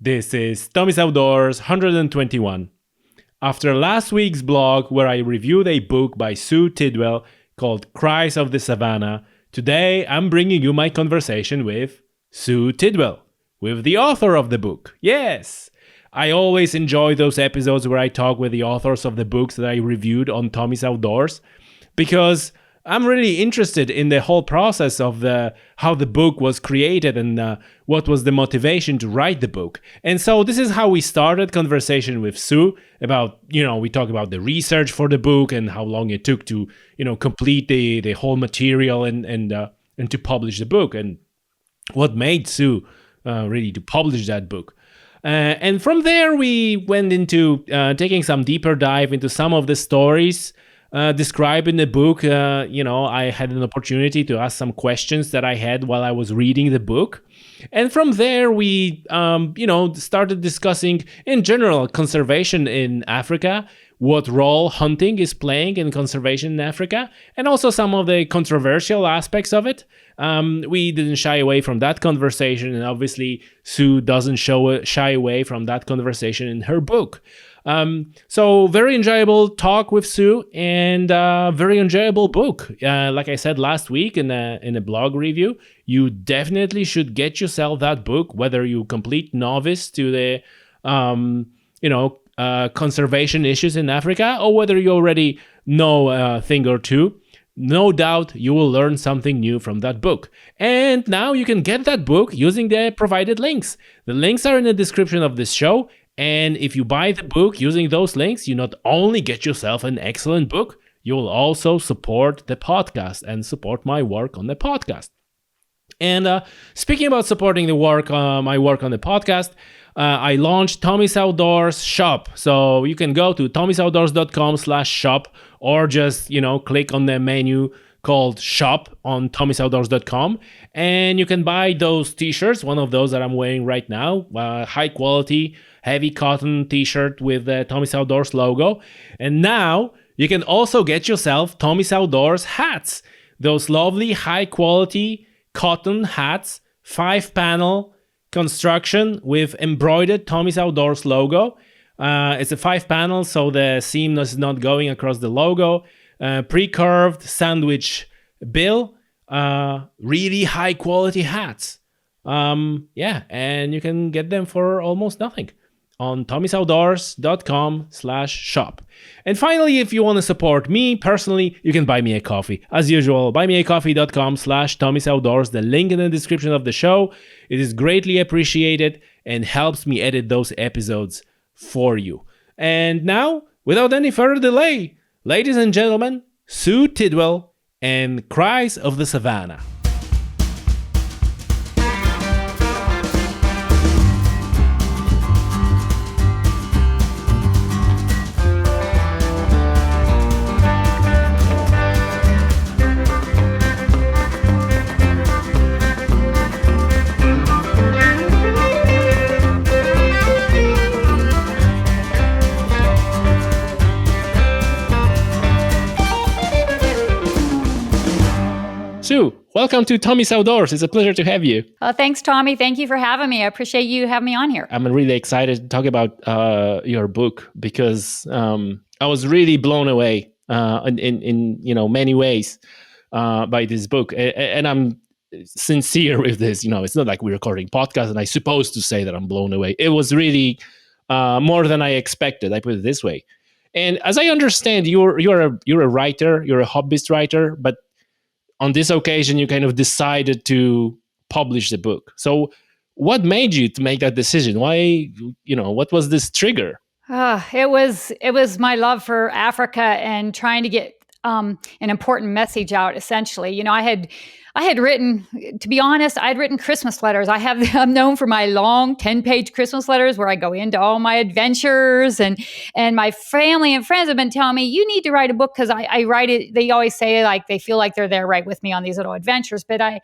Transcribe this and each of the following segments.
This is Tommy's Outdoors 121. After last week's blog where I reviewed a book by Sue Tidwell called Cries of the Savanna, today I'm bringing you my conversation with Sue Tidwell, with the author of the book. Yes! I always enjoy those episodes where I talk with the authors of the books that I reviewed on Tommy's Outdoors, because I'm really interested in the whole process of how the book was created and what was the motivation to write the book. And so this is how we started conversation with Sue about, we talk about the research for the book and how long it took to, complete the whole material and to publish the book and what made Sue really to publish that book. And from there, we went into taking some deeper dive into some of the stories described in the book. I had an opportunity to ask some questions that I had while I was reading the book. And from there, we, started discussing, in general, conservation in Africa, what role hunting is playing in conservation in Africa, and also some of the controversial aspects of it. We didn't shy away from that conversation, and obviously Sue doesn't shy away from that conversation in her book. So very enjoyable talk with Sue and very enjoyable book. Like I said last week in a blog review, you definitely should get yourself that book, whether you complete novice to the, conservation issues in Africa, or whether you already know a thing or two. No doubt you will learn something new from that book. And now you can get that book using the provided links. The links are in the description of this show. And if you buy the book using those links, you not only get yourself an excellent book, you will also support the podcast and support my work on the podcast. And speaking about supporting the work, my work on the podcast, I launched Tommy's Outdoors shop. So you can go to tommysoutdoors.com/shop or just, click on the menu called shop on tommysoutdoors.com, and you can buy those t-shirts, one of those that I'm wearing right now, high quality, heavy cotton t-shirt with the Tommy's Outdoors logo. And now you can also get yourself Tommy's Outdoors hats, those lovely high quality cotton hats, 5-panel construction with embroidered Tommy's Outdoors logo. It's a 5-panel, so the seam is not going across the logo. Pre-curved sandwich bill, really high quality hats. And you can get them for almost nothing on tommysoutdoors.com/shop. And finally, if you want to support me personally, you can buy me a coffee. As usual, buymeacoffee.com/tommysoutdoors, the link in the description of the show. It is greatly appreciated and helps me edit those episodes for you. And now, without any further delay, ladies and gentlemen, Sue Tidwell and Cries of the Savanna. Sue, welcome to Tommy's Outdoors. It's a pleasure to have you. Thanks, Tommy. Thank you for having me. I appreciate you having me on here. I'm really excited to talk about your book because I was really blown away in many ways by this book, and I'm sincere with this. It's not like we're recording podcasts, and I'm supposed to say that I'm blown away. It was really more than I expected. I put it this way. And as I understand, you're a writer, you're a hobbyist writer, but on this occasion, you kind of decided to publish the book. So what made you to make that decision? Why, what was this trigger? It was my love for Africa and trying to get an important message out, essentially. I had written, to be honest, I'd written Christmas letters. I'm known for my long 10-page Christmas letters where I go into all my adventures, and my family and friends have been telling me, you need to write a book because I write it. They always say like they feel like they're there right with me on these little adventures, but I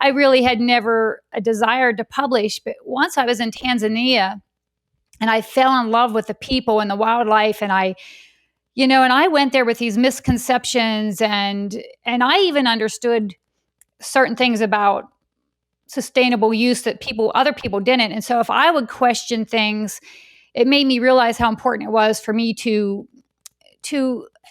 really had never desired to publish. But once I was in Tanzania and I fell in love with the people and the wildlife, and I went there with these misconceptions, and I even understood certain things about sustainable use that other people didn't. And so if I would question things, it made me realize how important it was for me to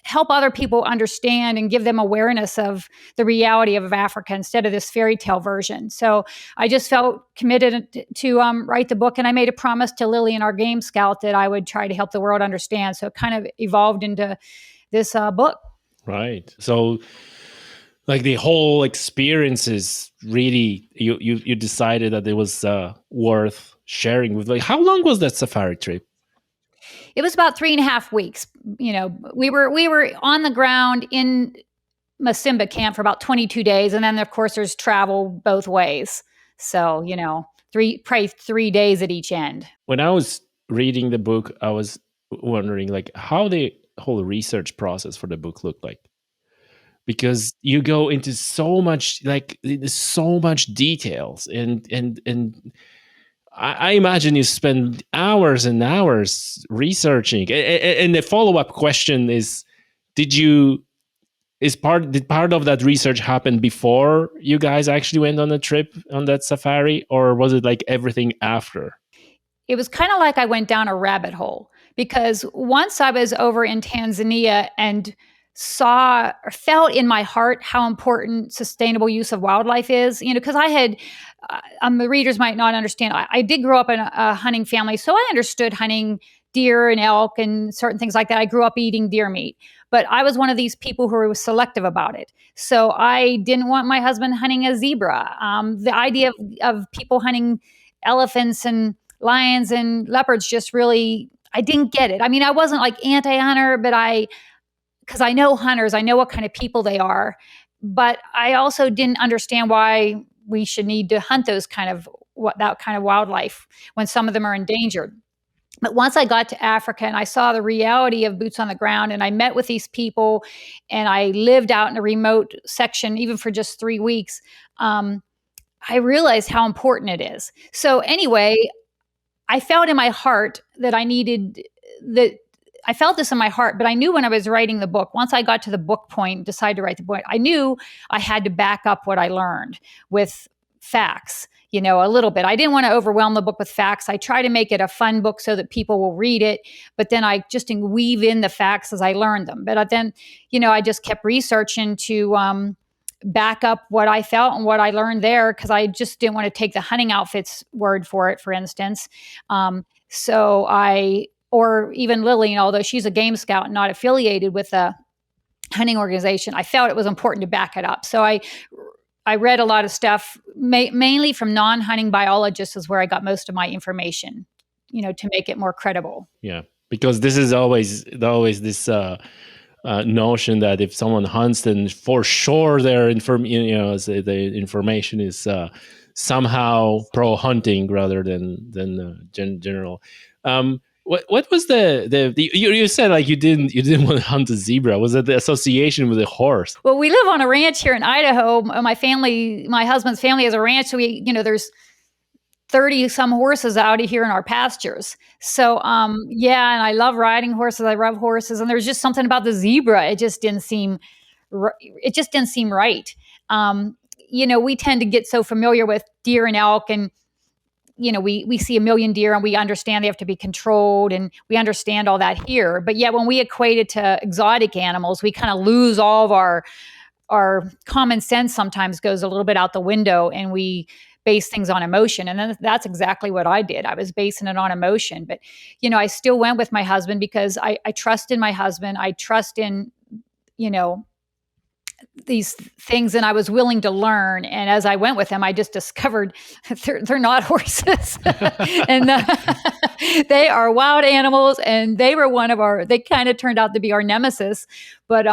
help other people understand and give them awareness of the reality of Africa instead of this fairy tale version. So I just felt committed to write the book, and I made a promise to Lily and our Game Scout that I would try to help the world understand. So it kind of evolved into this book. Right. So, like, the whole experience is really, you decided that it was worth sharing with. Like, how long was that safari trip? It was about 3.5 weeks. We were on the ground in Masimba camp for about 22 days, and then of course there's travel both ways. So probably 3 days at each end. When I was reading the book, I was wondering, like, how the whole research process for the book looked like, because you go into so much, like, so much details, and I imagine you spend hours and hours researching. And the follow-up question is, did part of that research happen before you guys actually went on a trip on that safari, or was it like everything after? It was kind of like I went down a rabbit hole, because once I was over in Tanzania and saw or felt in my heart how important sustainable use of wildlife is, because the readers might not understand. I did grow up in a hunting family, so I understood hunting deer and elk and certain things like that. I grew up eating deer meat, but I was one of these people who was selective about it. So I didn't want my husband hunting a zebra. The idea of people hunting elephants and lions and leopards just really, I didn't get it. I mean, I wasn't like anti-hunter, but because I know hunters, I know what kind of people they are, but I also didn't understand why we should need to hunt that kind of wildlife when some of them are endangered. But once I got to Africa and I saw the reality of boots on the ground, and I met with these people, and I lived out in a remote section, even for just 3 weeks, I realized how important it is. So anyway, I felt in my heart that I felt this in my heart, but I knew when I was writing the book, once I got to the book point, decided to write the book, I knew I had to back up what I learned with facts, a little bit. I didn't want to overwhelm the book with facts. I try to make it a fun book so that people will read it, but then I just weave in the facts as I learned them. But then, I just kept researching to back up what I felt and what I learned there, because I just didn't want to take the hunting outfit's word for it, for instance. Or even Lily, although she's a Game Scout and not affiliated with a hunting organization, I felt it was important to back it up. So I read a lot of stuff, mainly from non-hunting biologists, is where I got most of my information, to make it more credible. Yeah, because this is always this notion that if someone hunts, then for sure their the information is somehow pro hunting rather than general. What was you said, like, you didn't want to hunt a zebra? Was it the association with a horse? Well, we live on a ranch here in Idaho. My husband's family has a ranch, so there's 30 some horses out here in our pastures. So, yeah, and I love riding horses. I love horses. And there's just something about the zebra. It just didn't seem right. We tend to get so familiar with deer and elk, and, we see a million deer and we understand they have to be controlled, and we understand all that here. But yet when we equate it to exotic animals, we kind of lose all of our common sense sometimes goes a little bit out the window, and we base things on emotion. And then that's exactly what I did. I was basing it on emotion. But, I still went with my husband because I trust in my husband. I trust in, these things, and I was willing to learn. And as I went with him, I just discovered they're not horses. And they are wild animals. And they were they kind of turned out to be our nemesis. But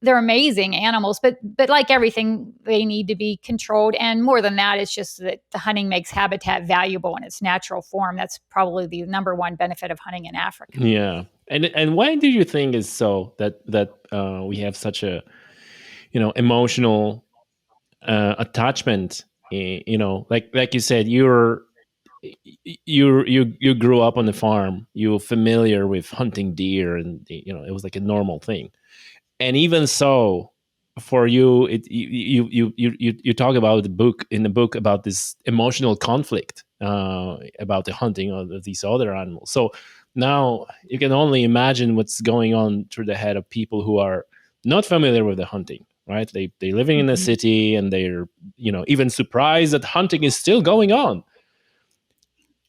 they're amazing animals, but like everything, they need to be controlled. And more than that, it's just that the hunting makes habitat valuable in its natural form. That's probably the number one benefit of hunting in Africa. Yeah. And why do you think is so that we have such a emotional attachment? Like you said, you grew up on the farm. You're familiar with hunting deer, and it was like a normal thing. And even so, for you, you talk about the book about this emotional conflict about the hunting of these other animals. So now you can only imagine what's going on through the head of people who are not familiar with the hunting, right? They living in a Mhm. city, and they're, even surprised that hunting is still going on,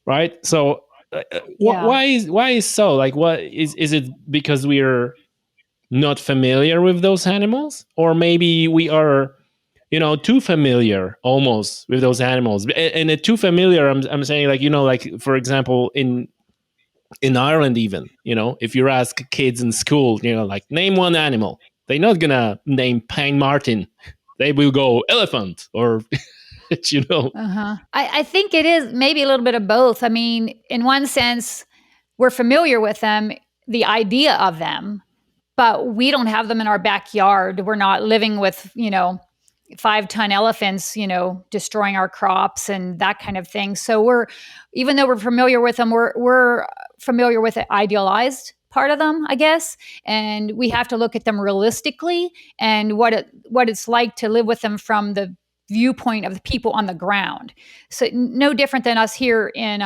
right? So Yeah. why is so? Like, what is it because we're not familiar with those animals, or maybe we are, too familiar almost with those animals? And too familiar, I'm saying, like, like, for example, in Ireland, even, if you ask kids in school, like, name one animal, they're not gonna name Pine Martin. They will go elephant, or you know. Uh-huh. I think it is maybe a little bit of both. I mean, in one sense, we're familiar with them, the idea of them, but we don't have them in our backyard. We're not living with, 5-ton elephants, destroying our crops and that kind of thing. So even though we're familiar with them, we're familiar with the idealized part of them, I guess. And we have to look at them realistically and what it's like to live with them from the viewpoint of the people on the ground. So no different than us here in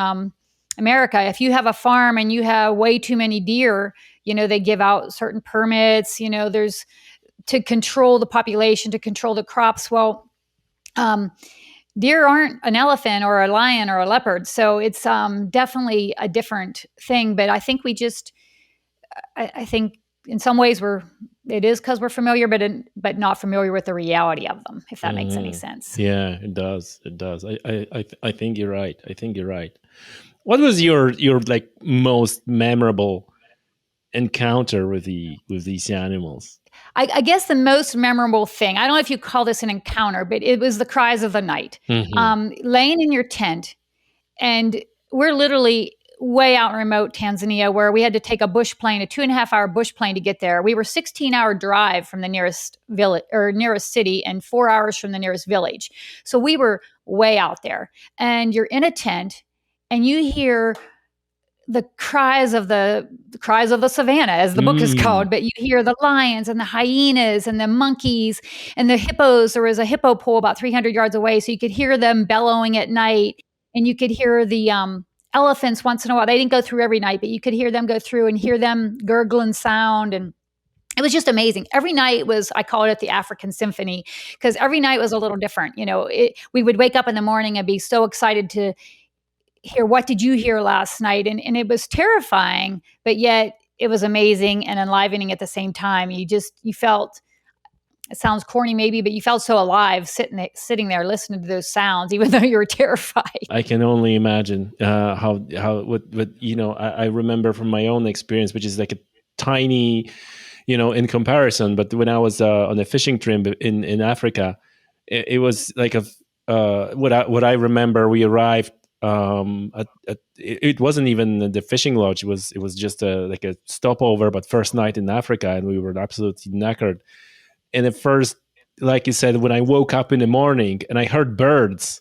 America. If you have a farm and you have way too many deer, they give out certain permits, there's to control the population, to control the crops. Well, um, deer aren't an elephant or a lion or a leopard. So it's definitely a different thing. But I think I think in some ways it is because we're familiar, but not familiar with the reality of them, if that makes any Mhm. sense. Yeah, it does. It does. I think you're right. I think you're right. What was your like most memorable encounter with these animals? I guess the most memorable thing, I don't know if you call this an encounter, but it was the cries of the night. Hmm. Laying in your tent, and we're literally way out in remote Tanzania where we had to take a 2.5 hour bush plane to get there. We were 16-hour drive from the nearest village or nearest city and 4 hours from the nearest village. So we were way out there. And you're in a tent and you hear the cries of the savannah, as the book is Mm. called, but you hear the lions and the hyenas and the monkeys and the hippos. There was a hippo pool about 300 yards away, so you could hear them bellowing at night, and you could hear the elephants once in a while. They didn't go through every night, but you could hear them go through and hear them gurgling sound. And it was just amazing. Every night was, I call it the African symphony, because every night was a little different. We would wake up in the morning and be so excited to hear, what did you hear last night? And it was terrifying, but yet it was amazing and enlivening at the same time. You felt, it sounds corny maybe, but you felt so alive sitting there listening to those sounds, even though you were terrified. I can only imagine how what I remember from my own experience, which is like a tiny, in comparison. But when I was on a fishing trip in Africa, it was like what I remember. We arrived it wasn't even the fishing lodge. It was just like a stopover, but first night in Africa, and we were absolutely knackered. And at first, like you said, when I woke up in the morning and I heard birds,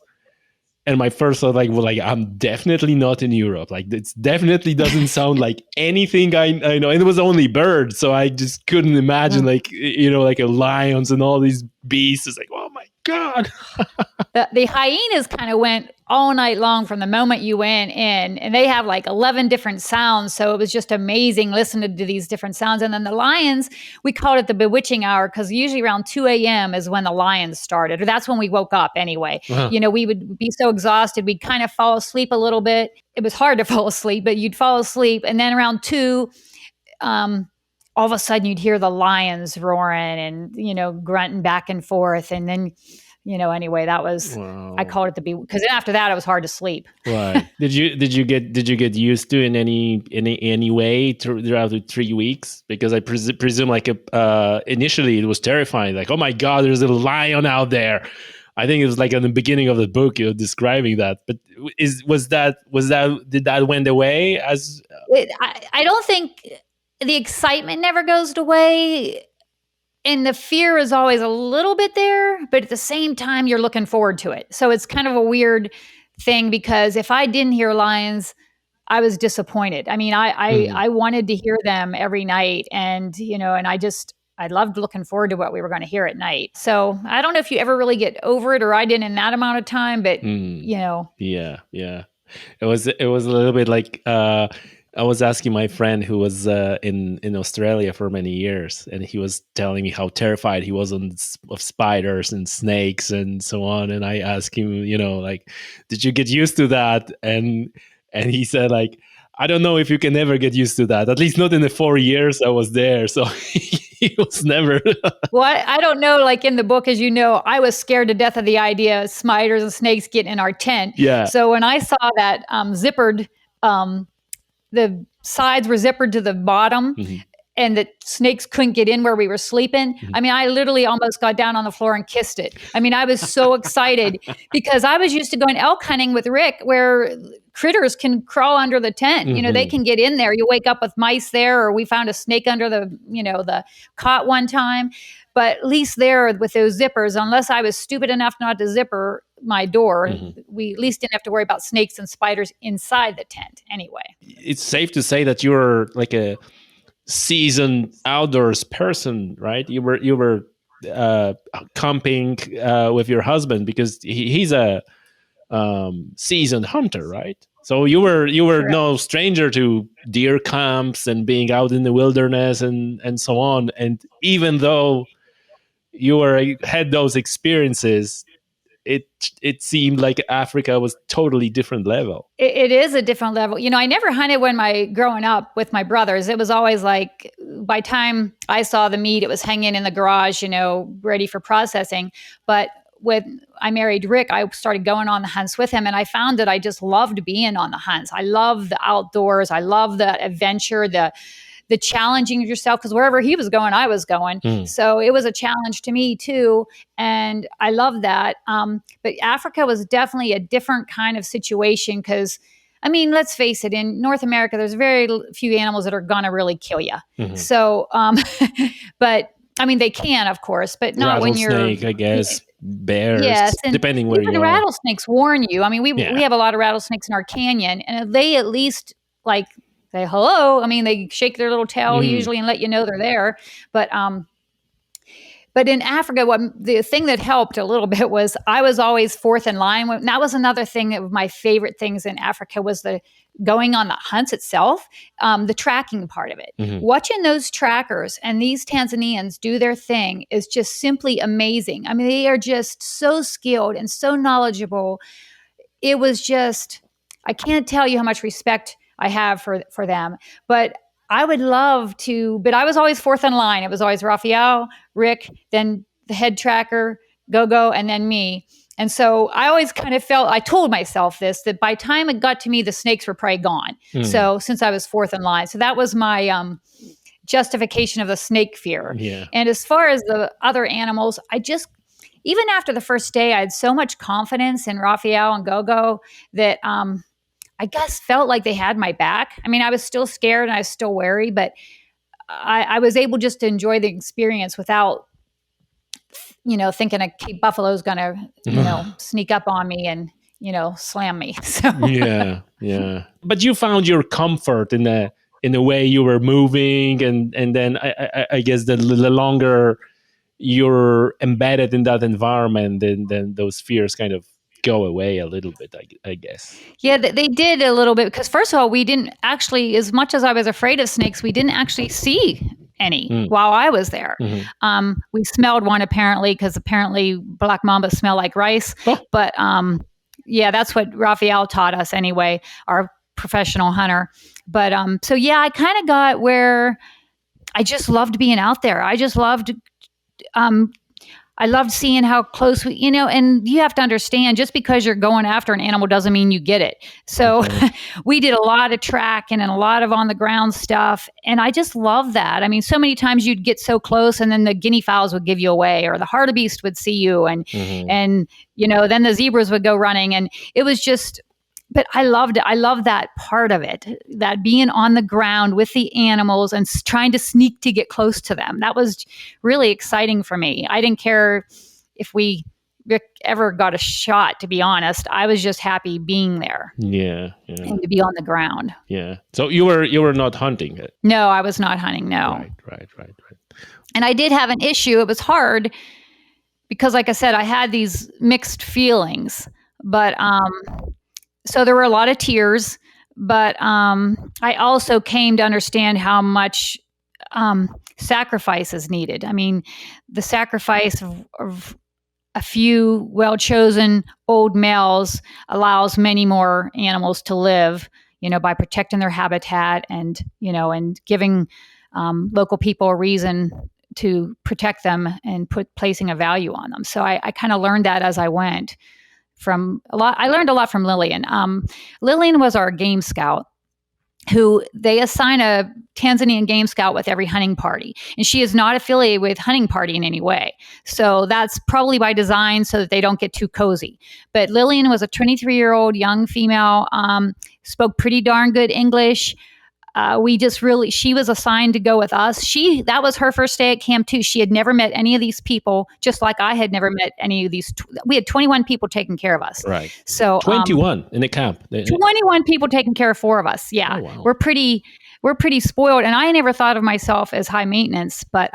and my first thought, like, well, like, I'm definitely not in Europe. Like, it definitely doesn't sound like anything I know. And it was only birds, so I just couldn't imagine, like, like a lions and all these beasts. It's like, oh my god. The hyenas kind of went all night long from the moment you went in, and they have like 11 different sounds. So it was just amazing listening to these different sounds. And then the lions, we called it the bewitching hour, because usually around 2 a.m. is when the lions started, or that's when we woke up anyway. Wow. We would be so exhausted, we'd kind of fall asleep a little bit. It was hard to fall asleep, but you'd fall asleep. And then around 2, um, all of a sudden you'd hear the lions roaring and, grunting back and forth. And then, anyway, that was, I Wow. called it because after that it was hard to sleep. Right. Did you get used to in any way throughout the 3 weeks? Because I presume, like, initially it was terrifying. Like, oh my god, there's a lion out there. I think it was like in the beginning of the book you're describing that. But did that went away as? I don't think the excitement never goes away. And the fear is always a little bit there, but at the same time, you're looking forward to it. So it's kind of a weird thing, because if I didn't hear lions, I was disappointed. I mean, I Mhm. wanted to hear them every night, and and I just I loved looking forward to what we were going to hear at night. So I don't know if you ever really get over it, or I didn't in that amount of time, but Yeah, yeah. It was a little bit like I was asking my friend who was in Australia for many years, and he was telling me how terrified he was of spiders and snakes and so on. And I asked him, like, did you get used to that? And he said, like, I don't know if you can ever get used to that. At least not in the 4 years I was there. So he was never. Well, I don't know. Like in the book, as you know, I was scared to death of the idea of spiders and snakes getting in our tent. Yeah. So when I saw that zippered, the sides were zippered to the bottom, and the snakes couldn't get in where we were sleeping. I mean, I literally almost got down on the floor and kissed it. I mean, I was so excited because I was used to going elk hunting with Rick, where critters can crawl under the tent. They can get in there. You wake up with mice there, or we found a snake under the cot one time. But at least there with those zippers, unless I was stupid enough not to zipper my door, we at least didn't have to worry about snakes and spiders inside the tent anyway. It's safe to say that you're like a seasoned outdoors person, right? You were camping with your husband, because he's a seasoned hunter, right? So you were Correct. No stranger to deer camps and being out in the wilderness and so on. And even though you had those experiences, it seemed like Africa was totally different level. It is a different level. I never hunted growing up with my brothers. It was always like, by time I saw the meat, it was hanging in the garage, ready for processing. But when I married Rick, I started going on the hunts with him, and I found that I just loved being on the hunts. I love the outdoors. I love the adventure, the challenging of yourself, because wherever he was going, I was going. So it was a challenge to me too. And I love that. But Africa was definitely a different kind of situation, because, I mean, let's face it, in North America, there's very few animals that are going to really kill you. So, but I mean, they can, of course, but not when you're... Rattlesnake, I guess, bears, yes, depending where you are. Rattlesnakes warn you. I mean, we have a lot of rattlesnakes in our canyon, and they at least, like, say hello. I mean, they shake their little tail usually and let you know they're there. But in Africa, the thing that helped a little bit was I was always fourth in line. And that was another thing of my favorite things in Africa, was the going on the hunts itself, the tracking part of it. Watching those trackers and these Tanzanians do their thing is just simply amazing. I mean, they are just so skilled and so knowledgeable. It was just, I can't tell you how much respect I have for them. But I would love to, but I was always fourth in line. It was always Raphael, Rick, then the head tracker, Go-Go, and then me. And so I always kind of I told myself this, that by the time it got to me, the snakes were probably gone. So since I was fourth in line. So that was my justification of the snake fear. Yeah. And as far as the other animals, even after the first day, I had so much confidence in Raphael and Go-Go that I guess felt like they had my back. I mean, I was still scared and I was still wary, but I was able just to enjoy the experience without, thinking a Cape buffalo's going to, sneak up on me and, slam me. So yeah. But you found your comfort in the way you were moving, and then I guess the longer you're embedded in that environment, then those fears kind of go away a little bit, I guess. Yeah, they did a little bit, because first of all, we didn't actually, as much as I was afraid of snakes, we didn't actually see any while I was there. We smelled one apparently, because apparently black mamba smell like rice. But yeah, that's what Raphael taught us anyway, our professional hunter. But so yeah, I kind of got where I just loved being out there. I just loved I loved seeing how close we, and you have to understand, just because you're going after an animal doesn't mean you get it. So we did a lot of tracking and a lot of on the ground stuff. And I just love that. I mean, so many times you'd get so close and then the guinea fowls would give you away, or the hartebeest would see you, and then the zebras would go running, and it was just, but I loved it. I love that part of it, that being on the ground with the animals and trying to sneak to get close to them. That was really exciting for me. I didn't care if Rick ever got a shot, to be honest. I was just happy being there. Yeah. And to be on the ground. Yeah. So you were not hunting it? No, I was not hunting. No. Right. And I did have an issue. It was hard because, like I said, I had these mixed feelings. But so there were a lot of tears. But I also came to understand how much sacrifice is needed. I mean, the sacrifice of a few well chosen old males allows many more animals to live, by protecting their habitat and giving local people a reason to protect them and placing a value on them. So I kind of learned that as I went from a lot. I learned a lot from Lillian. Lillian was our game scout, who they assign a Tanzanian game scout with every hunting party. And she is not affiliated with hunting party in any way. So that's probably by design so that they don't get too cozy. But Lillian was a 23-year-old young female, spoke pretty darn good English. She was assigned to go with us. That was her first day at camp too. She had never met any of these people, just like I had never met any of these. We had 21 people taking care of us. Right. So 21 in the camp. 21 people taking care of 4 of us. Yeah. Oh, wow. We're pretty spoiled. And I never thought of myself as high maintenance, but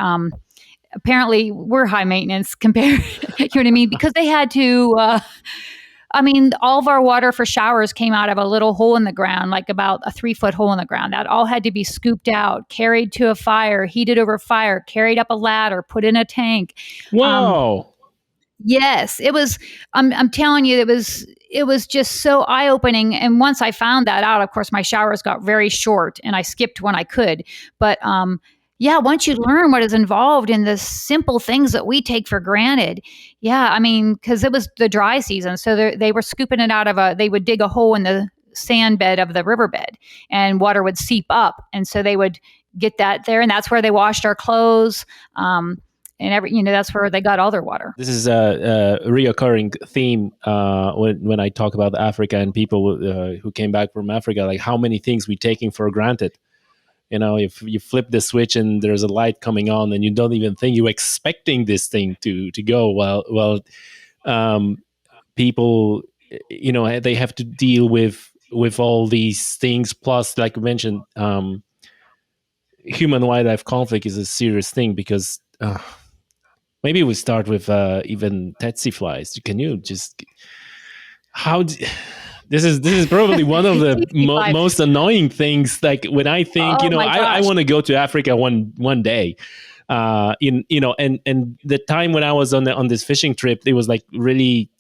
apparently we're high maintenance compared, you know what I mean? Because they had to, all of our water for showers came out of a little hole in the ground, like about a 3-foot hole in the ground. That all had to be scooped out, carried to a fire, heated over fire, carried up a ladder, put in a tank. Wow. Yes, it was. I'm telling you, it was just so eye-opening. And once I found that out, of course, my showers got very short, and I skipped when I could. But yeah, once you learn what is involved in the simple things that we take for granted, yeah, because it was the dry season, so they were scooping it out of they would dig a hole in the sand bed of the riverbed, and water would seep up, and so they would get that there, and that's where they washed our clothes. And that's where they got all their water. This is a reoccurring theme when I talk about Africa and people who came back from Africa, like how many things we're taking for granted. If you flip the switch and there's a light coming on and you don't even think you're expecting this thing to go. Well, people, they have to deal with all these things. Plus, like you mentioned, human wildlife conflict is a serious thing because maybe we start with even tsetse flies. Can you just This is probably one of the most annoying things. Like when I think, I want to go to Africa one day. And the time when I was on this fishing trip, it was like really,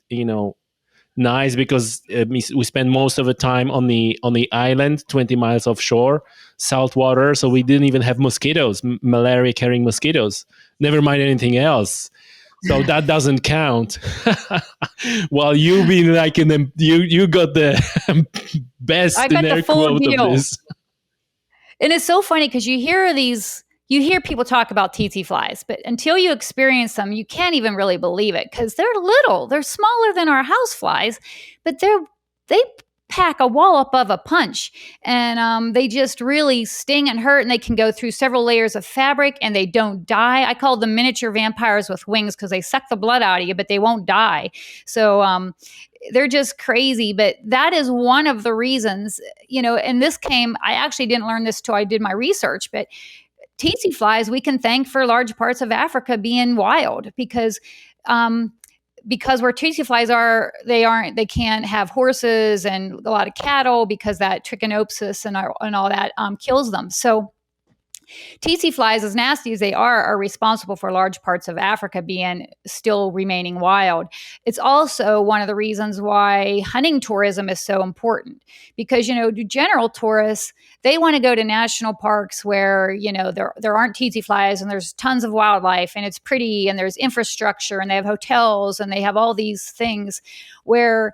nice because we spent most of the time on the island, 20 miles offshore, salt water. So we didn't even have mosquitoes, malaria carrying mosquitoes, never mind anything else. So that doesn't count. While you've been like you got the best in air quote of this. And it's so funny because you hear people talk about tsetse flies, but until you experience them, you can't even really believe it because they're little. They're smaller than our house flies, but they pack a wallop of a punch, and they just really sting and hurt, and they can go through several layers of fabric, and they don't die. I call them miniature vampires with wings because they suck the blood out of you, but they won't die. So they're just crazy. But that is one of the reasons, and I actually didn't learn this till I did my research, but tsetse flies we can thank for large parts of Africa being wild because where tsetse flies are, they can't have horses and a lot of cattle because that trichonopsis and all that kills them. So tsetse flies, as nasty as they are responsible for large parts of Africa still remaining wild. It's also one of the reasons why hunting tourism is so important because, general tourists, they want to go to national parks where, there aren't tsetse flies and there's tons of wildlife and it's pretty and there's infrastructure and they have hotels and they have all these things where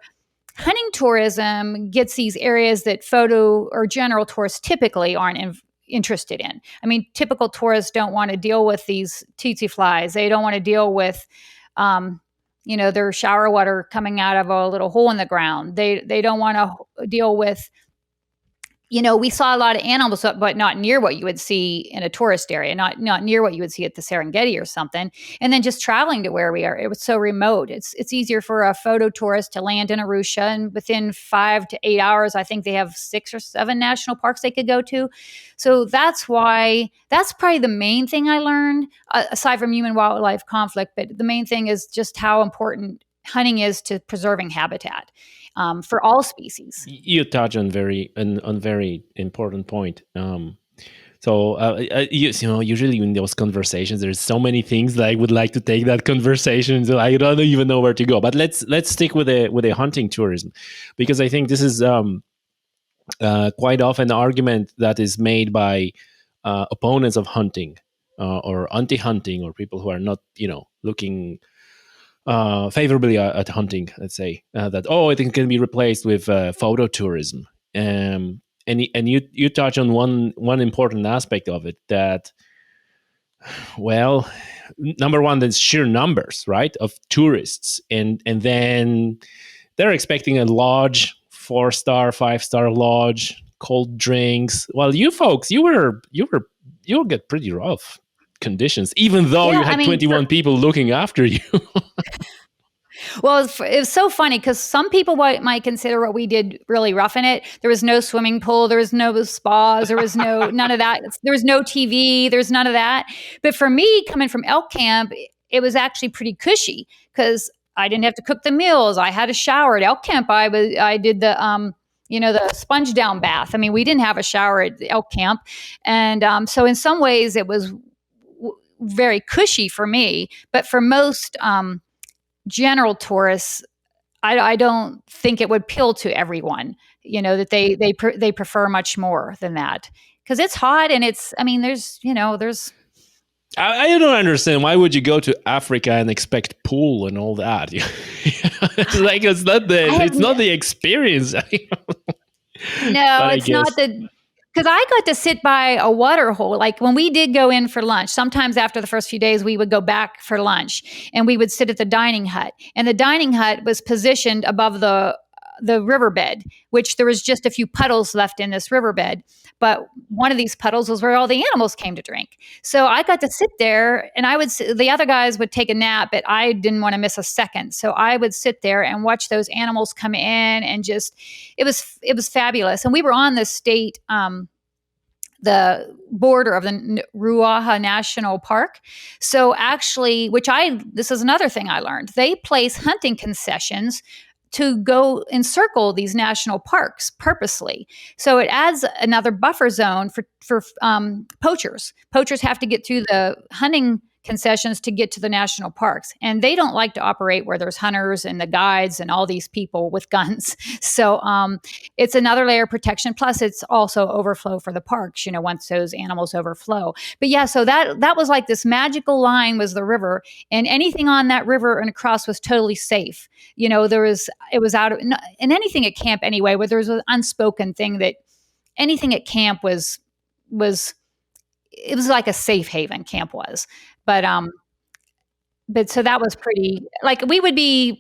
hunting tourism gets these areas that photo or general tourists typically aren't interested in. Typical tourists don't want to deal with these tsetse flies. They don't want to deal with, their shower water coming out of a little hole in the ground. They don't want to deal with we saw a lot of animals, but not near what you would see in a tourist area, not near what you would see at the Serengeti or something. And then just traveling to where we are, it was so remote. It's easier for a photo tourist to land in Arusha, and within 5 to 8 hours, I think they have 6 or 7 national parks they could go to. So that's probably the main thing I learned, aside from human wildlife conflict. But the main thing is just how important hunting is to preserving habitat for all species. You touch on very important point. Usually in those conversations, there's so many things that I would like to take that conversation. So I don't even know where to go. But let's stick with a hunting tourism, because I think this is quite often an argument that is made by opponents of hunting or anti-hunting, or people who are not looking favorably at hunting. Let's say that it can be replaced with photo tourism. And you touch on one important aspect of it, that, well, number one, there's sheer numbers, right, of tourists, and then they're expecting a lodge, 4-star, 5-star lodge, cold drinks. Well, you folks, you'll get pretty rough conditions, even though Yeah, you had 21 people looking after you. well, it was so funny because some people might consider what we did really rough in it. There was no swimming pool, there was no spas, there was none of that. There was no TV, there's none of that. But for me, coming from elk camp, it was actually pretty cushy because I didn't have to cook the meals. I had a shower at elk camp. I did the sponge down bath. I mean, we didn't have a shower at elk camp, and so in some ways it was very cushy for me. But for most general tourists, I don't think it would appeal to everyone. That they prefer much more than that because it's hot and it's. I mean, there's. I don't understand. Why would you go to Africa and expect pool and all that? It's not the experience. No, it's not the. Because I got to sit by a water hole. Like when we did go in for lunch, sometimes after the first few days, we would go back for lunch and we would sit at the dining hut. And the dining hut was positioned above the riverbed, which there was just a few puddles left in this riverbed. But one of these puddles was where all the animals came to drink. So I got to sit there, and the other guys would take a nap, but I didn't want to miss a second. So I would sit there and watch those animals come in, and it was fabulous. And we were on the state, the border of the Ruaha National Park. So actually, this is another thing I learned. They place hunting concessions to go encircle these national parks purposely. So it adds another buffer zone for poachers. Poachers have to get through the hunting concessions to get to the national parks, and they don't like to operate where there's hunters and the guides and all these people with guns. So it's another layer of protection. Plus, it's also overflow for the parks. Once those animals overflow. But yeah, so that was like this magical line was the river, and anything on that river and across was totally safe. It was out of, and anything at camp anyway, where there was an unspoken thing that anything at camp was it was like a safe haven. Camp was. But so that was pretty, like,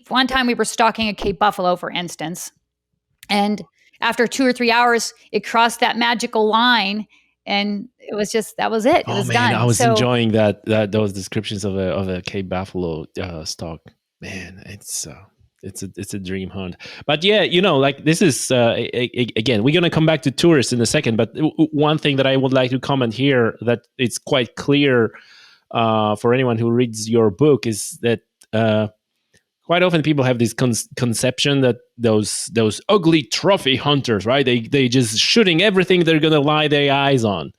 one time we were stalking a Cape buffalo, for instance, and after 2 or 3 hours, it crossed that magical line, and that was it. It was done. I was enjoying those descriptions of a Cape buffalo stalk. Man, it's a dream hunt. But yeah, like this is again, we're gonna come back to tourists in a second. But one thing that I would like to comment here, that it's quite clear for anyone who reads your book, is that quite often people have this conception that those ugly trophy hunters, right? They just shooting everything they're gonna lay their eyes on.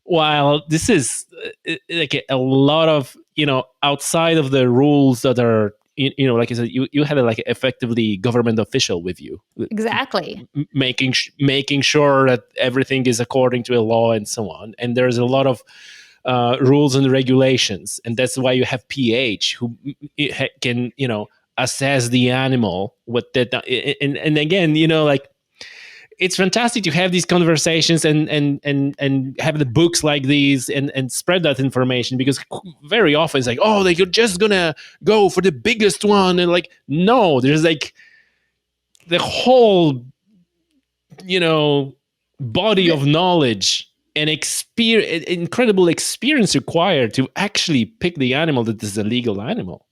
While this is like a lot of outside of the rules that are like I said, you had like effectively government official with you, exactly making sure that everything is according to a law and so on. And there's a lot of rules and regulations, and that's why you have PH who can assess the animal with that. And again, like, it's fantastic to have these conversations and have the books like these and spread that information, because very often it's like, oh, they're just gonna go for the biggest one, and like, no, there's like the whole body of knowledge and incredible experience required to actually pick the animal that is a legal animal.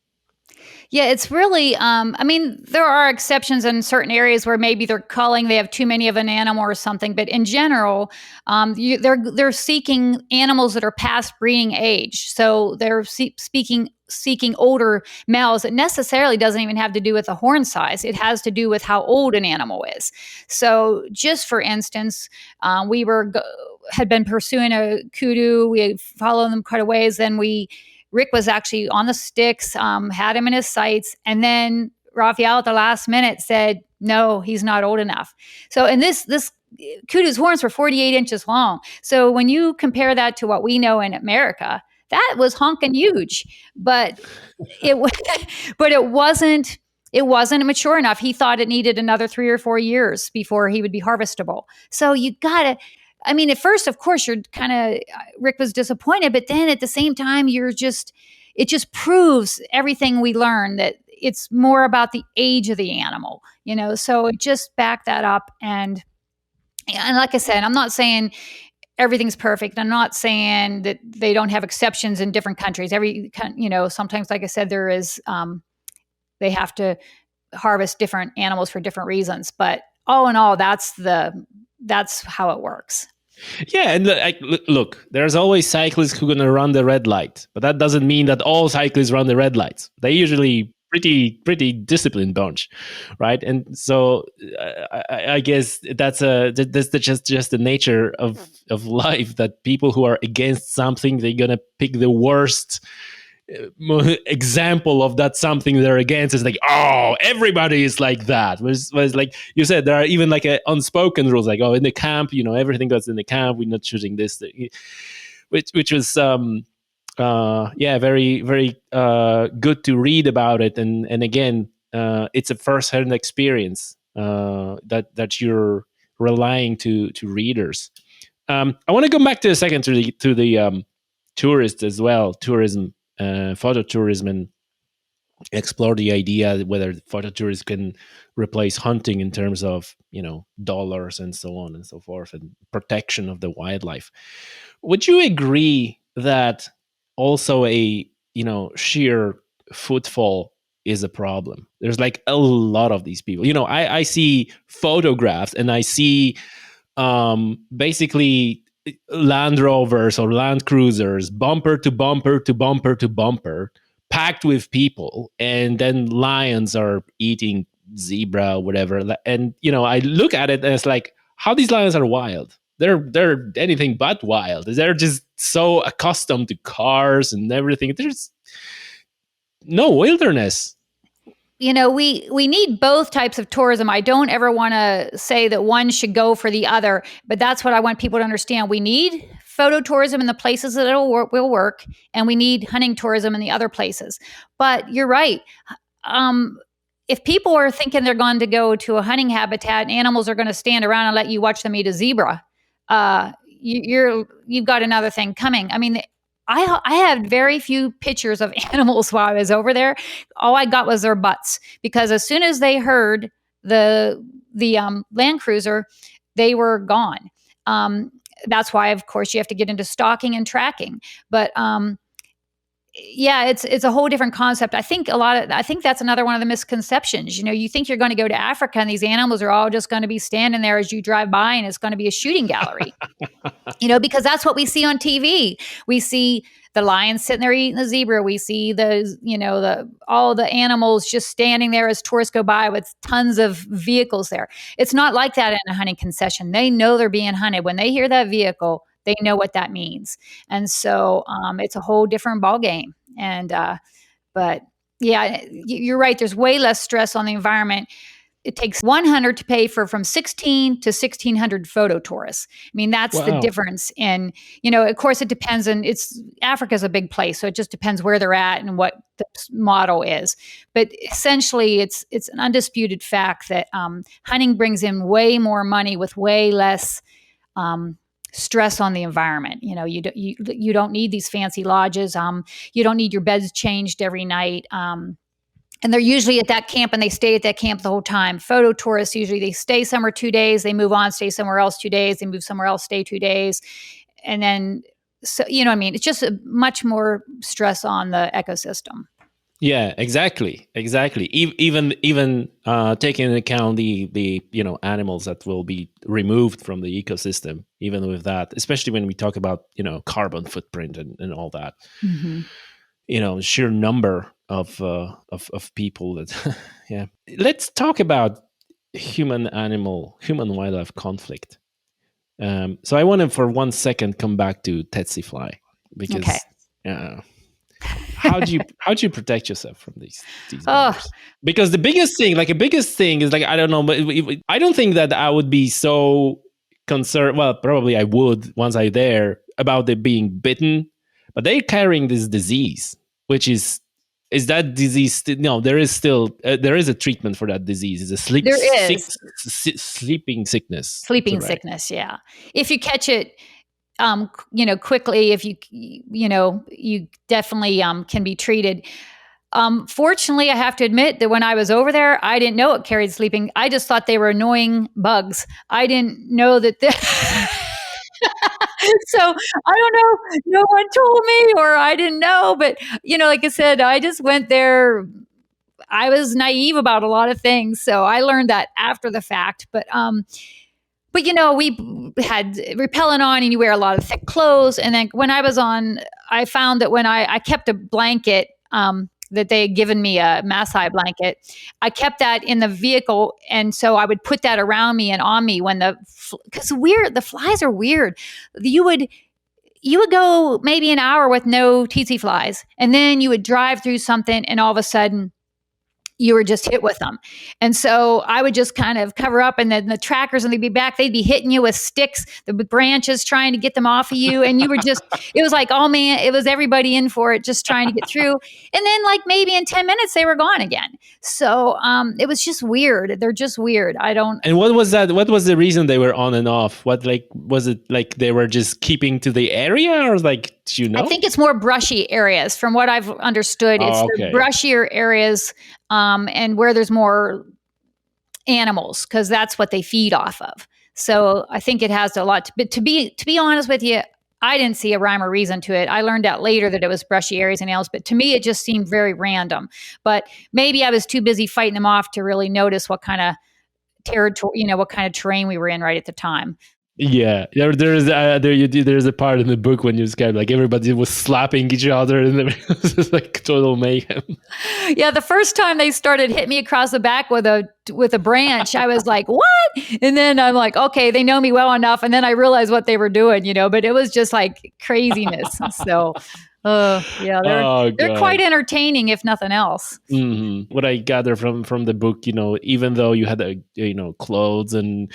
Yeah, it's really, I mean, there are exceptions in certain areas where maybe they're culling, they have too many of an animal or something. But in general, they're seeking animals that are past breeding age. So they're seeking older males. It necessarily doesn't even have to do with the horn size. It has to do with how old an animal is. So just for instance, had been pursuing a kudu. We followed them quite a ways. Then Rick was actually on the sticks, had him in his sights, and then Raphael at the last minute said, "No, he's not old enough." So, and this kudu's horns were 48 inches long. So when you compare that to what we know in America, that was honking huge, but it but it wasn't mature enough. He thought it needed another 3 or 4 years before he would be harvestable. So you gotta, I mean, at first, of course, you're kind of, Rick was disappointed, but then at the same time, it just proves everything we learned, that it's more about the age of the animal, so it just backed that up. And like I said, I'm not saying everything's perfect. I'm not saying that they don't have exceptions in different countries. Sometimes, like I said, they have to harvest different animals for different reasons, but all in all, that's how it works. Yeah, and look, there's always cyclists who are going to run the red light, but that doesn't mean that all cyclists run the red lights. They usually pretty disciplined bunch, right? And so I guess that's just the nature of life, that people who are against something, they're gonna pick the worst example of that something they're against. Is like, oh, everybody is like that. Was like you said, there are even like unspoken rules, like, oh, in the camp, everything that's in the camp, we're not choosing this, which was very very good to read about it. And again, it's a first-hand experience that you're relying to readers. I want to go back to a second to the tourists as well, tourism, photo tourism, and explore the idea whether photo tourism can replace hunting in terms of dollars and so on and so forth, and protection of the wildlife. Would you agree that also a sheer footfall is a problem? There's like a lot of these people. I see photographs and I see basically Land Rovers or Land Cruisers, bumper to bumper to bumper to bumper, packed with people, and then lions are eating zebra or whatever. And I look at it and it's like, how these lions are wild. They're anything but wild. They're just so accustomed to cars and everything. There's no wilderness. We need both types of tourism. I don't ever want to say that one should go for the other, but that's what I want people to understand. We need photo tourism in the places that will work, and we need hunting tourism in the other places. But you're right. If people are thinking they're going to go to a hunting habitat and animals are going to stand around and let you watch them eat a zebra, you've got another thing coming. I mean, I had very few pictures of animals while I was over there. All I got was their butts, because as soon as they heard the Land Cruiser, they were gone. That's why, of course, you have to get into stalking and tracking. But yeah, it's a whole different concept. I think that's another one of the misconceptions. You think you're going to go to Africa and these animals are all just going to be standing there as you drive by, and it's going to be a shooting gallery. Because that's what we see on TV. We see the lions sitting there eating the zebra. We see all the animals just standing there as tourists go by with tons of vehicles there. It's not like that in a hunting concession. They know they're being hunted. When they hear that vehicle, they know what that means. And so it's a whole different ballgame. But yeah, you're right. There's way less stress on the environment. It takes 100 to pay for from 16 to 1,600 photo tourists. I mean, that's the difference. And, of course, it depends. And Africa's a big place, so it just depends where they're at and what the model is. But essentially, it's an undisputed fact that hunting brings in way more money with way less stress on the environment. You don't need these fancy lodges. You don't need your beds changed every night. And they're usually at that camp and they stay at that camp the whole time. Photo tourists, usually they stay somewhere 2 days, they move on, stay somewhere else 2 days, they move somewhere else, stay 2 days. And then, so, you know what I mean? It's just a much more stress on the ecosystem. Yeah, exactly, exactly. Even taking into account the animals that will be removed from the ecosystem, even with that, especially when we talk about carbon footprint and all that, sheer number of people that, yeah. Let's talk about human wildlife conflict. So I want to for 1 second come back to tsetse fly because. Okay. How do you protect yourself from these members? Because the biggest thing is like, I don't know, but I don't think that I would be so concerned. Well, probably I would once I'm there about it being bitten, but they're carrying this disease, which is that disease? No, there is still there is a treatment for that disease. It's a sleeping sickness. Sleeping sickness, yeah. If you catch it, quickly, if you definitely can be treated. Fortunately, I have to admit that when I was over there, I didn't know it carried sleeping. I just thought they were annoying bugs. I didn't know that. So I don't know. No one told me, or I didn't know. But like I said, I just went there. I was naive about a lot of things, so I learned that after the fact. But we had repellent on and you wear a lot of thick clothes. And then when I was on, I found that when I kept a blanket, that they had given me, a Maasai blanket, I kept that in the vehicle. And so I would put that around me and on me when because the flies are weird. You would go maybe an hour with no tsetse flies. And then you would drive through something and all of a sudden you were just hit with them. And so I would just kind of cover up, and then the trackers, and they'd be back, they'd be hitting you with sticks, the branches, trying to get them off of you. And you were just, it was like, oh man, it was everybody in for it, just trying to get through. And then like maybe in 10 minutes, they were gone again. So it was just weird. They're just weird. And what was that? What was the reason they were on and off? Was it like they were just keeping to the area, or like, do you know? I think it's more brushy areas from what I've understood. It's the brushier areas, and where there's more animals, because that's what they feed off of. So I think it has a lot. But to be honest with you, I didn't see a rhyme or reason to it. I learned out later that it was brushy areas and animals, but to me, it just seemed very random. But maybe I was too busy fighting them off to really notice what kind of territory, what kind of terrain we were in right at the time. Yeah, there's a part in the book when you describe like everybody was slapping each other and it was like total mayhem. Yeah, the first time they started hitting me across the back with a branch, I was like, "What?" And then I'm like, "Okay, they know me well enough." And then I realized what they were doing, but it was just like craziness. So, yeah, they're quite entertaining, if nothing else. Mm-hmm. What I gather from the book, even though you had clothes and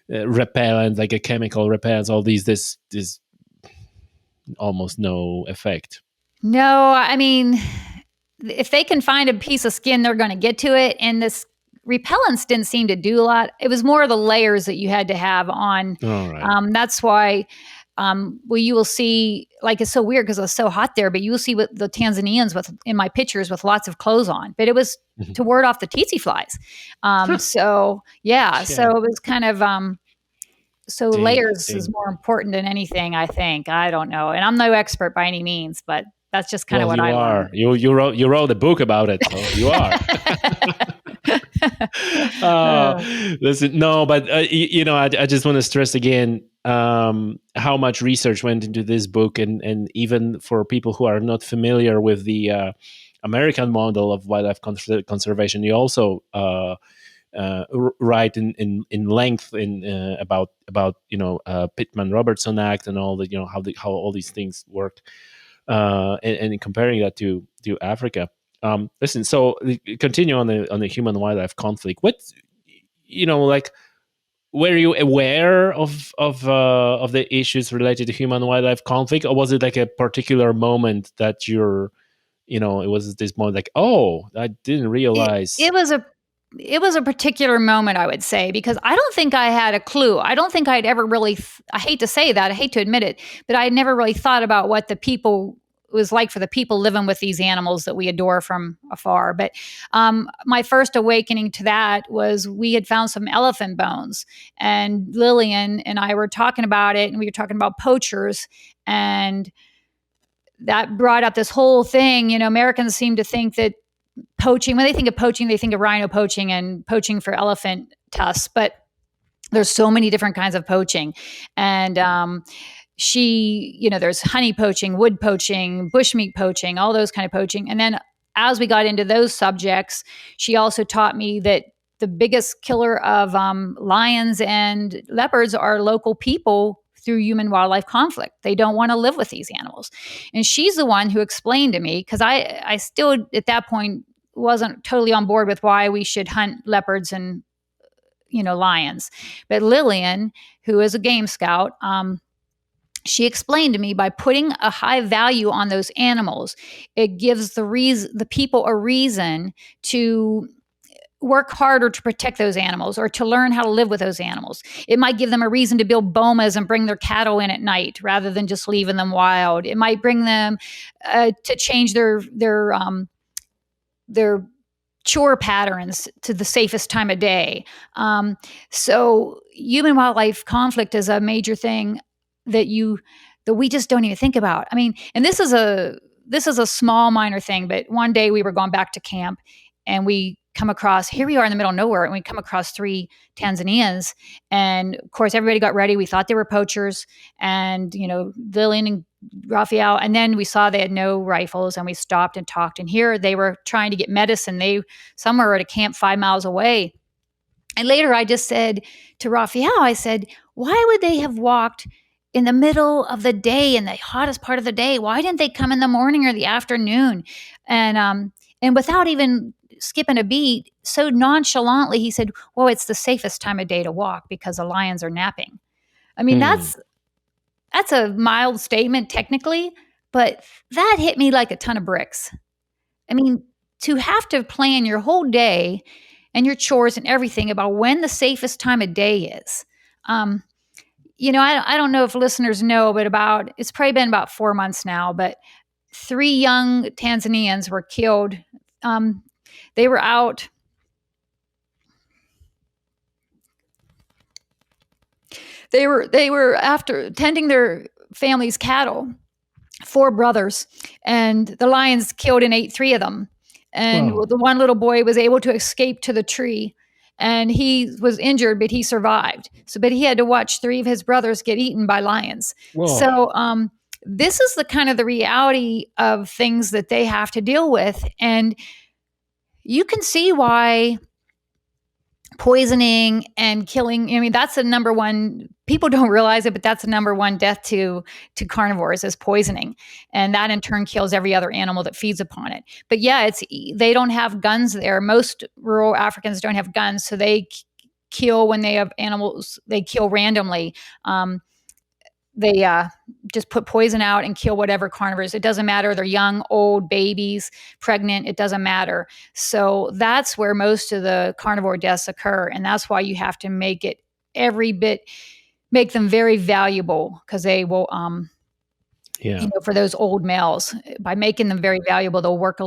repellent, like a chemical repellent, all these, this almost no effect. No, I mean, if they can find a piece of skin, they're going to get to it. And this repellents didn't seem to do a lot. It was more the layers that you had to have on. All right. That's why, you will see, like, it's so weird because it's so hot there, but you will see what the Tanzanians in my pictures with lots of clothes on, but it was to ward off the tsetse flies. So yeah, so it was kind of, layers is more important than anything, I think. I don't know. And I'm no expert by any means, but that's just kind of what I learned. You wrote a book about it, so you are. Listen, no, but I just want to stress again how much research went into this book, and even for people who are not familiar with the American model of wildlife conservation, you also write in length about Pittman-Robertson Act and all the how all these things work, and comparing that to Africa. Listen, so continue on the human wildlife conflict. What like, were you aware of the issues related to human wildlife conflict, or was it like a particular moment that it was this moment like, oh, I didn't realize it was a particular moment, I would say, because I don't think I had a clue. I don't think I'd ever really, I hate to say that, I hate to admit it, but I had never really thought about what the people was like for the people living with these animals that we adore from afar. But my first awakening to that was we had found some elephant bones, and Lillian and I were talking about it, and we were talking about poachers, and that brought up this whole thing. Americans seem to think that poaching, when they think of poaching, they think of rhino poaching and poaching for elephant tusks, but there's so many different kinds of poaching. And there's honey poaching, wood poaching, bushmeat poaching, all those kind of poaching. And then as we got into those subjects, she also taught me that the biggest killer of lions and leopards are local people through human wildlife conflict. They don't want to live with these animals. And she's the one who explained to me, because I still at that point wasn't totally on board with why we should hunt leopards and lions. But Lillian, who is a game scout, she explained to me, by putting a high value on those animals, it gives the people a reason to work harder to protect those animals or to learn how to live with those animals. It might give them a reason to build bomas and bring their cattle in at night rather than just leaving them wild. It might bring them to change their chore patterns to the safest time of day. So human wildlife conflict is a major thing that we just don't even think about. I mean, and this is a small minor thing, but one day we were going back to camp and we come across, here we are in the middle of nowhere, and we come across 3 Tanzanians. And of course, everybody got ready. We thought they were poachers, and, Lillian and Raphael. And then we saw they had no rifles, and we stopped and talked. And here they were trying to get medicine. Some were at a camp 5 miles away. And later I just said to Raphael, I said, why would they have walked in the middle of the day, in the hottest part of the day? Why didn't they come in the morning or the afternoon? And without even skipping a beat, so nonchalantly, he said, well, it's the safest time of day to walk because the lions are napping. I mean, that's a mild statement technically, but that hit me like a ton of bricks. I mean, to have to plan your whole day and your chores and everything about when the safest time of day is. I don't know if listeners know, but it's probably been about 4 months now, but 3 young Tanzanians were killed. They were out. They were after tending their family's cattle, 4 brothers, and the lions killed and ate 3 of them. And Wow. the one little boy was able to escape to the tree, and he was injured, but he survived. But he had to watch 3 of his brothers get eaten by lions. Whoa. So this is the kind of the reality of things that they have to deal with. And you can see why poisoning and killing, I mean, that's the number one, people don't realize it, but that's the number one death to carnivores is poisoning. And that in turn kills every other animal that feeds upon it. But yeah, they don't have guns there. Most rural Africans don't have guns. So they kill when they have animals, they kill randomly. They just put poison out and kill whatever carnivores. It doesn't matter. They're young, old, babies, pregnant. It doesn't matter. So that's where most of the carnivore deaths occur. And that's why you have to make them very valuable, because they will, for those old males, by making them very valuable, they'll work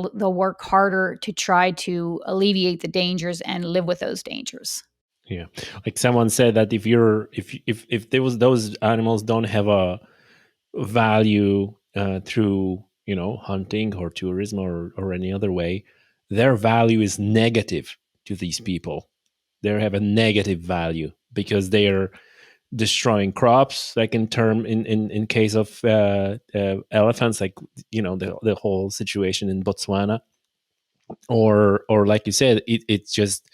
harder to try to alleviate the dangers and live with those dangers. Yeah, like someone said that if those animals don't have a value through hunting or tourism or any other way, their value is negative to these people. They have a negative value because they are destroying crops. Like in case of elephants, like the whole situation in Botswana, or like you said, it's just.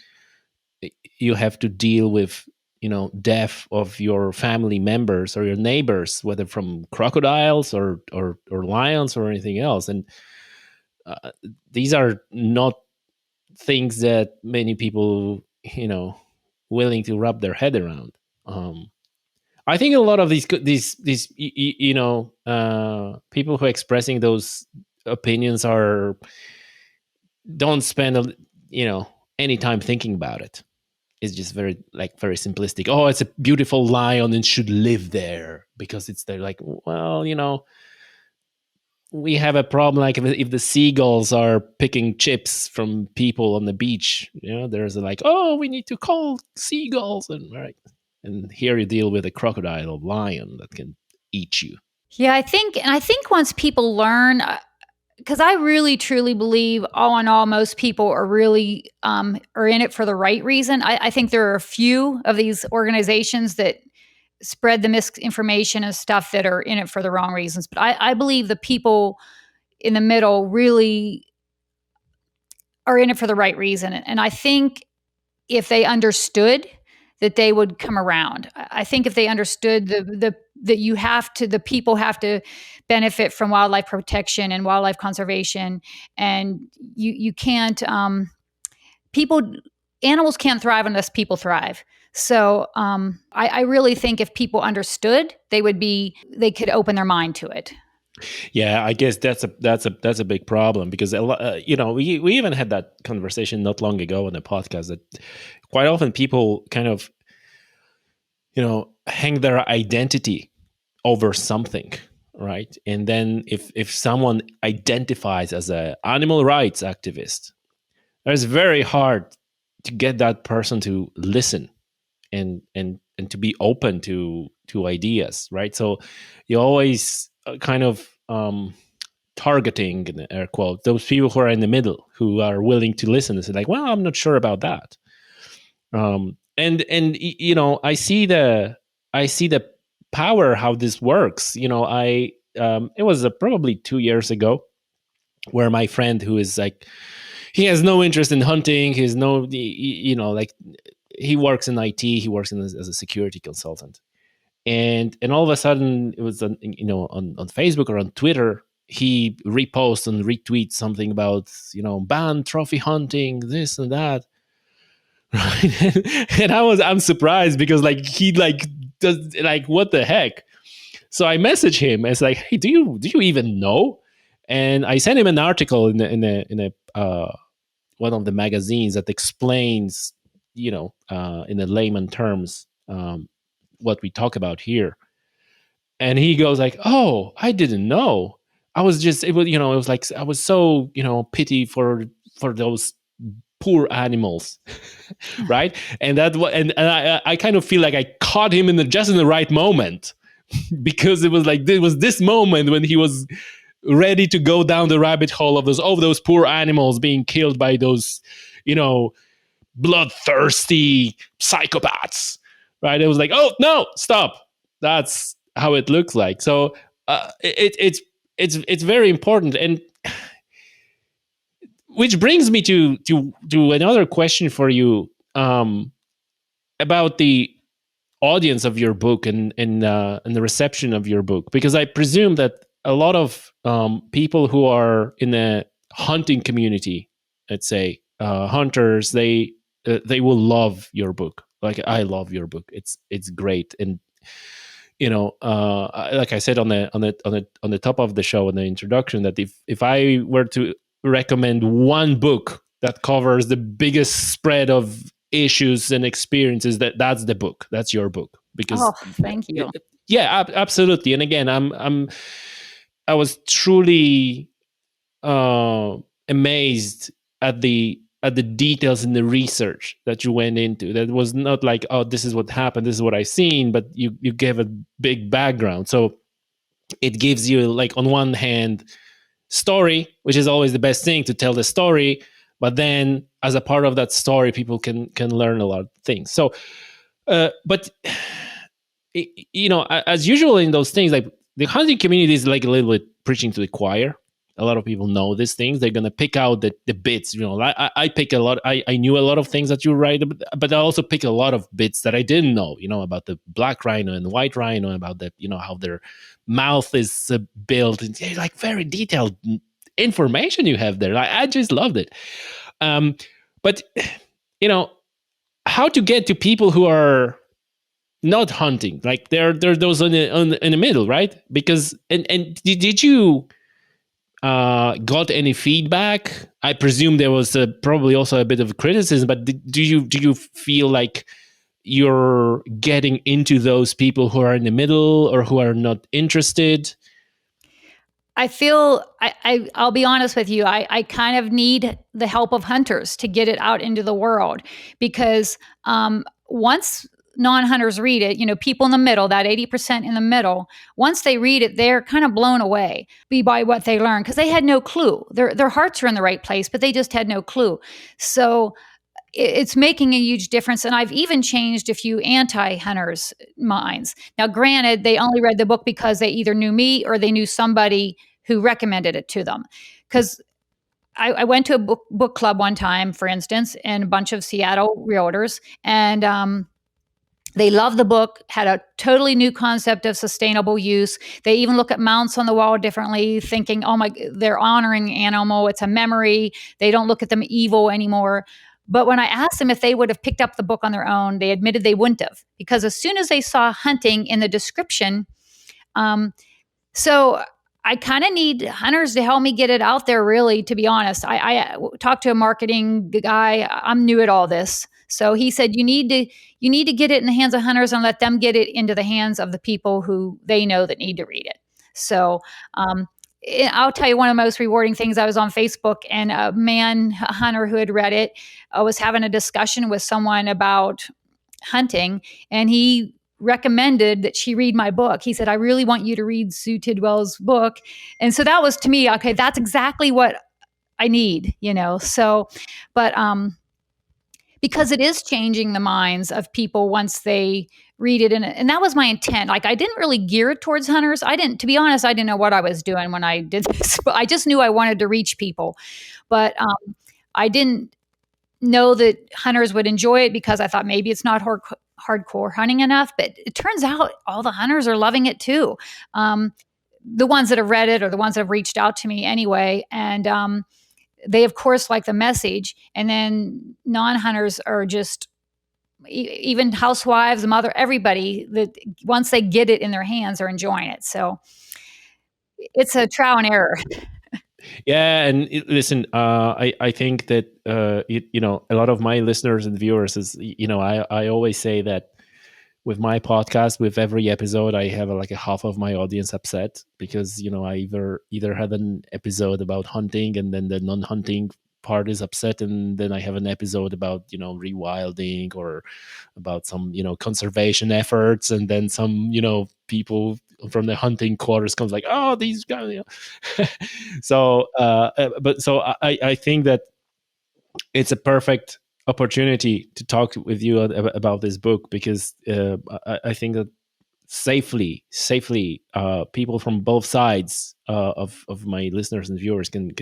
You have to deal with death of your family members or your neighbors, whether from crocodiles or lions or anything else. And these are not things that many people willing to wrap their head around. I think a lot of these people who are expressing those opinions don't spend any time thinking about it. It's just very simplistic. Oh, it's a beautiful lion and should live there because it's there. Like, well, we have a problem like if the seagulls are picking chips from people on the beach. There's like, oh, we need to call seagulls, and right, and here you deal with a crocodile or lion that can eat you. Yeah, I think once people learn, because I really truly believe, all in all, most people are really are in it for the right reason. I think there are a few of these organizations that spread the misinformation and stuff that are in it for the wrong reasons. But I believe the people in the middle really are in it for the right reason. And I think if they understood that, they would come around. I think if they understood that the people have to benefit from wildlife protection and wildlife conservation, and you can't people animals can't thrive unless people thrive. So I really think if people understood, they could open their mind to it. Yeah, I guess that's a big problem because we even had that conversation not long ago on the podcast that quite often people kind of hang their identity over something, right? And then if someone identifies as an animal rights activist, it's very hard to get that person to listen and to be open to ideas, right? So you always kind of targeting, in air quote, those people who are in the middle, who are willing to listen and say like, well, I'm not sure about that. And I see the power how this works. I it was probably 2 years ago where my friend, who is like, he has no interest in hunting, he's no, like, he works in IT, he works as a security consultant, and all of a sudden it was on Facebook or on Twitter, he reposts and retweets something about ban trophy hunting, this and that. Right. And I'm surprised because like he like does like, what the heck. So I message him. It's like, hey, do you even know? And I sent him an article in a one of the magazines that explains in a layman terms what we talk about here. And he goes like, oh, I didn't know. I was just, it was like, I was so pity for those poor animals. Right. And I kind of feel like I caught him just in the right moment, because it was like, there was this moment when he was ready to go down the rabbit hole of those poor animals being killed by those bloodthirsty psychopaths, right? It was like, oh no, stop, that's how it looks like. So it's very important. And which brings me to another question for you, about the audience of your book and the reception of your book, because I presume that a lot of people who are in the hunting community, let's say hunters, they will love your book. Like, I love your book. It's great. And like I said on the top of the show, in the introduction, that if I were to recommend one book that covers the biggest spread of issues and experiences, that's the book. That's your book. Because thank you. Yeah, absolutely. And again, I was truly amazed at the details in the research that you went into. That was not like, oh, this is what happened, this is what I've seen, but you gave a big background. So it gives you, like, on one hand, story, which is always the best thing, to tell the story, but then as a part of that story, people can learn a lot of things. So but as usual in those things, like, the hunting community is like a little bit preaching to the choir. A lot of people know these things. They're gonna pick out the bits. I pick a lot. I knew a lot of things that you write, but I also pick a lot of bits that I didn't know. About the black rhino and the white rhino, about the how their mouth is built. And like, very detailed information you have there. I just loved it. But how to get to people who are not hunting, like they're those in the middle, right? Because and did you got any feedback? I presume there was probably also a bit of criticism, but do you feel like you're getting into those people who are in the middle or who are not interested? I feel I'll be honest with you. I kind of need the help of hunters to get it out into the world because once non-hunters read it, people in the middle, that 80% in the middle, once they read it, they're kind of blown away by what they learn because they had no clue. Their hearts are in the right place, but they just had no clue. So it's making a huge difference. And I've even changed a few anti-hunters' minds. Now, granted, they only read the book because they either knew me or they knew somebody who recommended it to them. Because I went to a book club one time, for instance, and a bunch of Seattle realtors, and they loved the book, had a totally new concept of sustainable use. They even look at mounts on the wall differently, thinking, oh my, they're honoring animal. It's a memory. They don't look at them evil anymore. But when I asked them if they would have picked up the book on their own, they admitted they wouldn't have, because as soon as they saw hunting in the description, so I kind of need hunters to help me get it out there, really, to be honest. I talked to a marketing guy. I'm new at all this. So he said, you need to get it in the hands of hunters and let them get it into the hands of the people who they know that need to read it. So I'll tell you one of the most rewarding things. I was on Facebook, and a hunter who had read it was having a discussion with someone about hunting, and he recommended that she read my book. He said, I really want you to read Sue Tidwell's book. And so that was, to me, okay, that's exactly what I need, So, but because it is changing the minds of people once they read it. And that was my intent. Like, I didn't really gear it towards hunters. To be honest, I didn't know what I was doing when I did this, but I just knew I wanted to reach people. But I didn't know that hunters would enjoy it because I thought maybe it's not hardcore hunting enough. But it turns out all the hunters are loving it too. The ones that have read it, or the ones that have reached out to me anyway. And they, of course, like the message. And then non-hunters are just, even housewives, everybody, that once they get it in their hands, are enjoying it. So it's a trial and error. Yeah, and listen, I think that a lot of my listeners and viewers is, I always say that with my podcast, with every episode, I have like a half of my audience upset because I either had an episode about hunting, and then the non-hunting part is upset, and then I have an episode about rewilding, or about some conservation efforts, and then some people from the hunting quarters comes like, oh, these guys. So I think that it's a perfect opportunity to talk with you about this book, because I think that safely people from both sides of my listeners and viewers can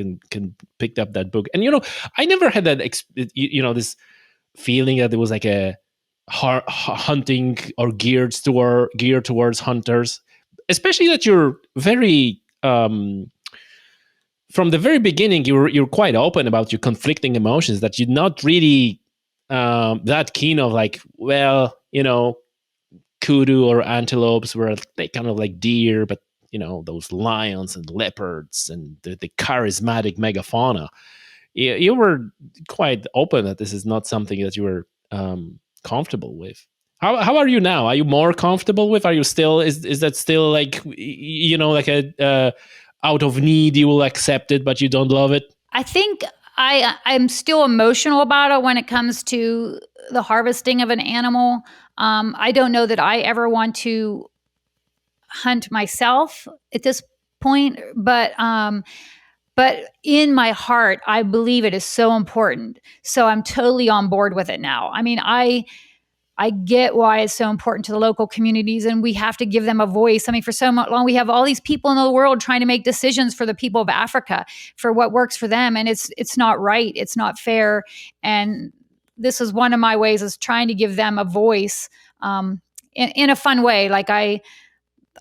pick up that book. And I never had that this feeling that it was like a hunting or geared towards hunters, especially that you're very from the very beginning, you're quite open about your conflicting emotions, that you're not really that keen of like, well, kudu or antelopes were they kind of like deer, but those lions and leopards and the charismatic megafauna. You were quite open that this is not something that you were comfortable with. How are you now? Are you more comfortable with? Are you still is that still like like a out of need you will accept it, but you don't love it? I think I'm still emotional about it when it comes to the harvesting of an animal. I don't know that I ever want to hunt myself at this point, but in my heart, I believe it is so important. So I'm totally on board with it now. I mean, I get why it's so important to the local communities, and we have to give them a voice. I mean, for so long, we have all these people in the world trying to make decisions for the people of Africa, for what works for them. And it's not right. It's not fair. And this is one of my ways, is trying to give them a voice in a fun way. Like I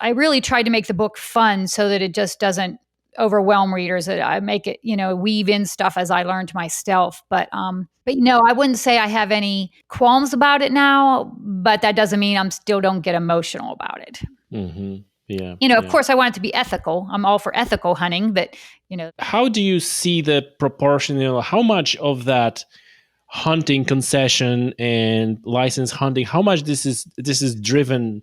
really tried to make the book fun so that it just doesn't overwhelm readers. That I make it, weave in stuff as I learned myself. But I wouldn't say I have any qualms about it now, but that doesn't mean I'm still don't get emotional about it. Mm-hmm. Yeah. Of course I want it to be ethical. I'm all for ethical hunting, but how do you see the proportion, how much of that hunting concession and license hunting, how much this is driven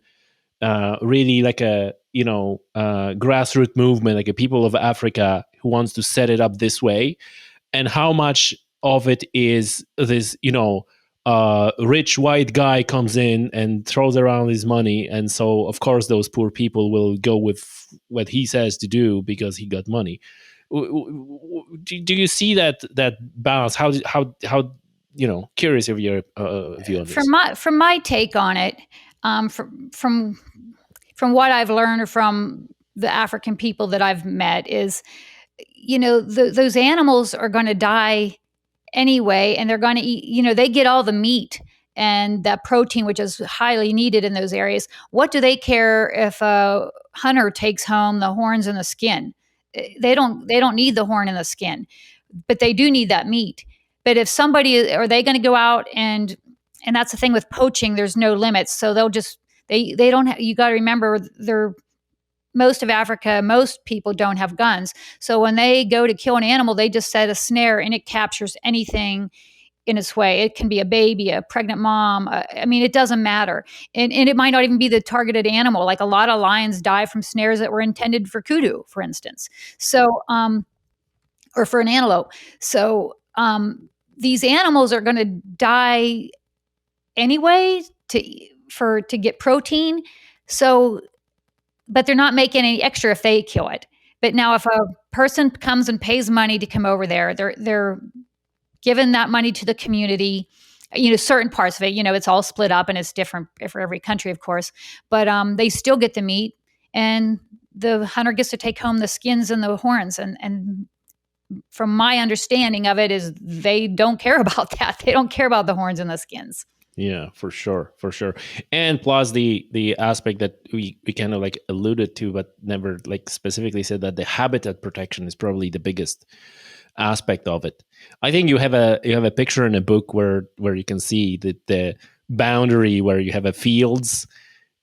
really like a grassroots movement, like a people of Africa who wants to set it up this way, and how much of it is this, rich white guy comes in and throws around his money, and so of course those poor people will go with what he says to do because he got money. Do you see that balance? How curious of your view on this? From my take on it, from what I've learned from the African people that I've met is, those animals are going to die anyway, and they're going to eat, they get all the meat and that protein, which is highly needed in those areas. What do they care if a hunter takes home the horns and the skin? They don't need the horn and the skin, but they do need that meat. But if somebody, are they going to go out and that's the thing with poaching, there's no limits. So they'll just, they don't you got to remember, they're, most of Africa, most people don't have guns. So when they go to kill an animal, they just set a snare and it captures anything in its way. It can be a baby, a pregnant mom. I mean, it doesn't matter. And it might not even be the targeted animal. Like a lot of lions die from snares that were intended for kudu, for instance. So, or for an antelope. So these animals are going to die anyway to get protein. So, but they're not making any extra if they kill it. But now, if a person comes and pays money to come over there, they're giving that money to the community. Certain parts of it, it's all split up and it's different for every country, of course. But they still get the meat, and the hunter gets to take home the skins and the horns. And from my understanding of it, is they don't care about that. They don't care about the horns and the skins. Yeah, for sure. And plus the aspect that we kind of like alluded to, but never like specifically said, that the habitat protection is probably the biggest aspect of it. I think you have a picture in a book where you can see the boundary where you have a fields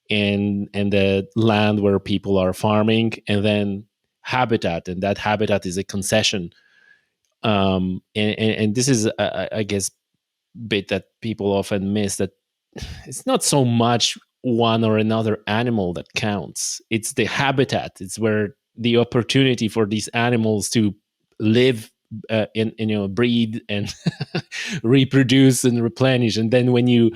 and the land where people are farming, and then habitat, and that habitat is a concession. And this is I guess bit that people often miss, that it's not so much one or another animal that counts. It's the habitat. It's where the opportunity for these animals to live, breed and reproduce and replenish. And then when you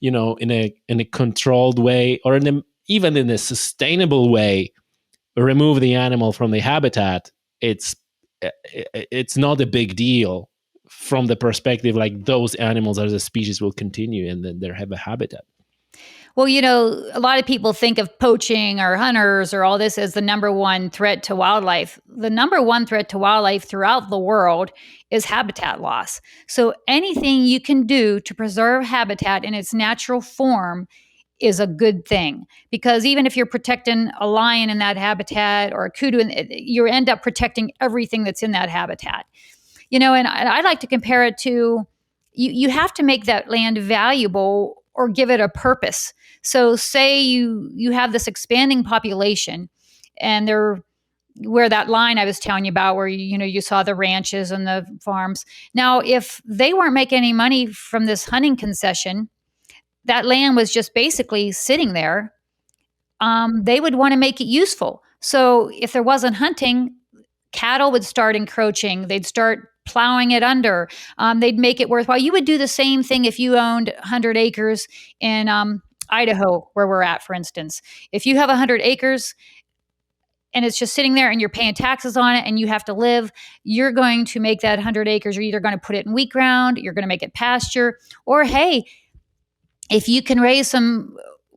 in a controlled way, or even in a sustainable way, remove the animal from the habitat, it's not a big deal from the perspective like those animals as a species will continue and then they have a habitat. Well, a lot of people think of poaching or hunters or all this as the number one threat to wildlife. The number one threat to wildlife throughout the world is habitat loss. So anything you can do to preserve habitat in its natural form is a good thing, because even if you're protecting a lion in that habitat or a kudu, you end up protecting everything that's in that habitat. And I like to compare it to, you have to make that land valuable or give it a purpose. So say you have this expanding population, and they're where that line I was telling you about, where you saw the ranches and the farms. Now, if they weren't making any money from this hunting concession, that land was just basically sitting there. They would want to make it useful. So if there wasn't hunting, cattle would start encroaching. They'd start plowing it under. They'd make it worthwhile. You would do the same thing if you owned 100 acres in Idaho, where we're at, for instance. If you have 100 acres and it's just sitting there and you're paying taxes on it and you have to live, you're going to make that 100 acres, you're either going to put it in wheat ground, you're going to make it pasture, or hey, if you can raise some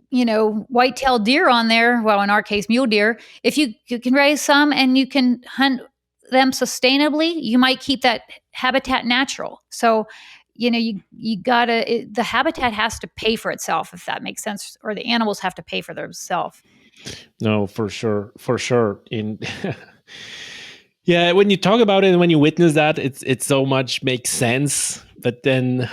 white-tailed deer on there, well, in our case, mule deer, if you can raise some and you can hunt them sustainably, you might keep that habitat natural. So, you gotta, the habitat has to pay for itself, if that makes sense, or the animals have to pay for themselves. No, for sure. Yeah, when you talk about it and when you witness that, it so much makes sense. But then,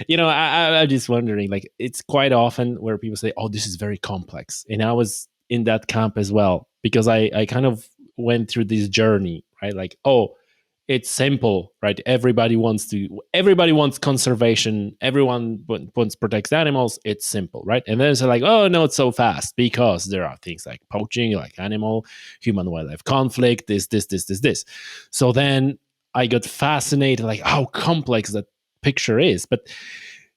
I'm just wondering, like, it's quite often where people say, oh, this is very complex. And I was in that camp as well, because I kind of went through this journey, right? Like, oh, it's simple, right? Everybody wants conservation. Everyone wants protects animals. It's simple, right? And then it's like, oh no, it's so fast because there are things like poaching, like animal, human wildlife conflict, this. So then I got fascinated, like how complex that picture is. But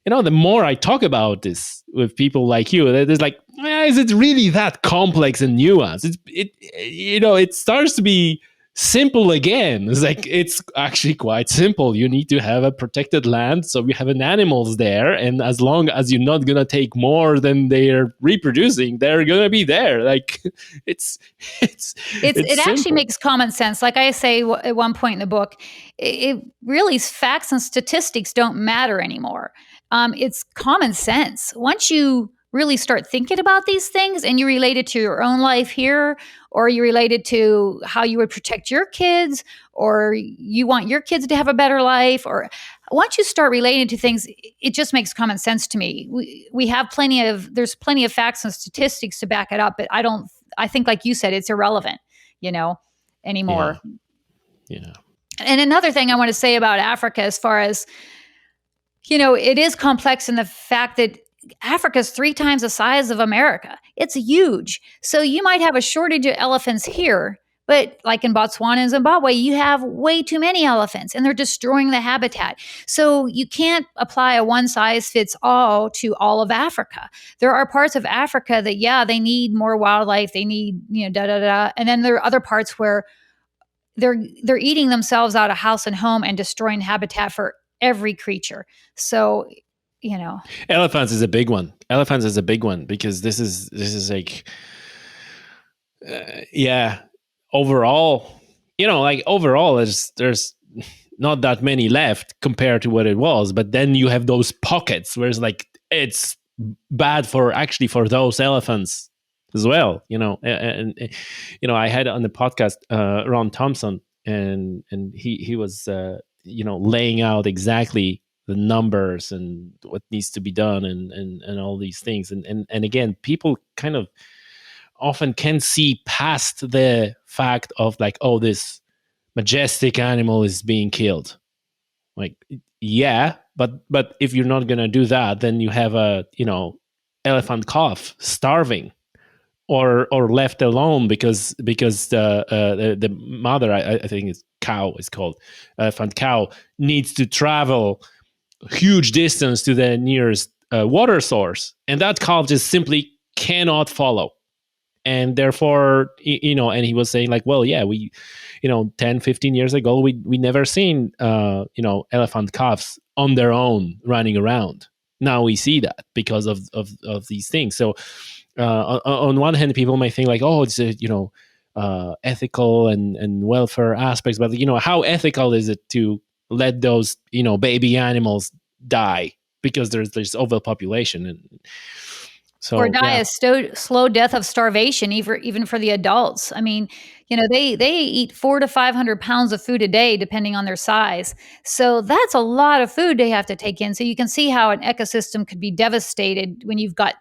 the more I talk about this with people like you, there's like, is it really that complex and nuanced? It starts to be simple again. It's like, it's actually quite simple. You need to have a protected land, so you have an animals there, and as long as you're not gonna take more than they're reproducing, they're gonna be there. Like, it's it actually simple. makes common sense. Like I say at one point in the book, it really, facts and statistics don't matter anymore. It's common sense. Once you really start thinking about these things and you relate it to your own life here, or you relate it to how you would protect your kids, or you want your kids to have a better life, or once you start relating to things, it just makes common sense to me. We have there's plenty of facts and statistics to back it up, but I think, like you said, it's irrelevant, Yeah, anymore. yeah, And another thing I want to say about Africa, as far as, it is complex in the fact that Africa is 3 times the size of America. It's huge. So you might have a shortage of elephants here, but like in Botswana and Zimbabwe, you have way too many elephants and they're destroying the habitat. So you can't apply a one size fits all to all of Africa. There are parts of Africa that, yeah, they need more wildlife. They need, da da da. And then there are other parts where they're eating themselves out of house and home and destroying habitat for every creature. So, elephants is a big one. Elephants is a big one because this is like, yeah. Overall, there's not that many left compared to what it was. But then you have those pockets where it's like, it's bad for those elephants as well. I had on the podcast Ron Thompson, and he was laying out exactly the numbers and what needs to be done, and all these things, and again, people kind of often can see past the fact of like, oh, this majestic animal is being killed. Like, yeah, but if you're not gonna do that, then you have a elephant calf starving or left alone because the mother, I think it's cow is called elephant cow, needs to travel huge distance to the nearest water source, and that calf just simply cannot follow. And therefore, and he was saying like, well, yeah, we 10, 15 years ago, we never seen elephant calves on their own running around. Now we see that because of these things. So on one hand, people might think like, oh, it's ethical and welfare aspects, but how ethical is it to let those baby animals die because there's overpopulation? And so, or die a slow death of starvation, even for the adults. I mean, they eat 400 to 500 pounds of food a day, depending on their size. So that's a lot of food they have to take in. So you can see how an ecosystem could be devastated when you've got,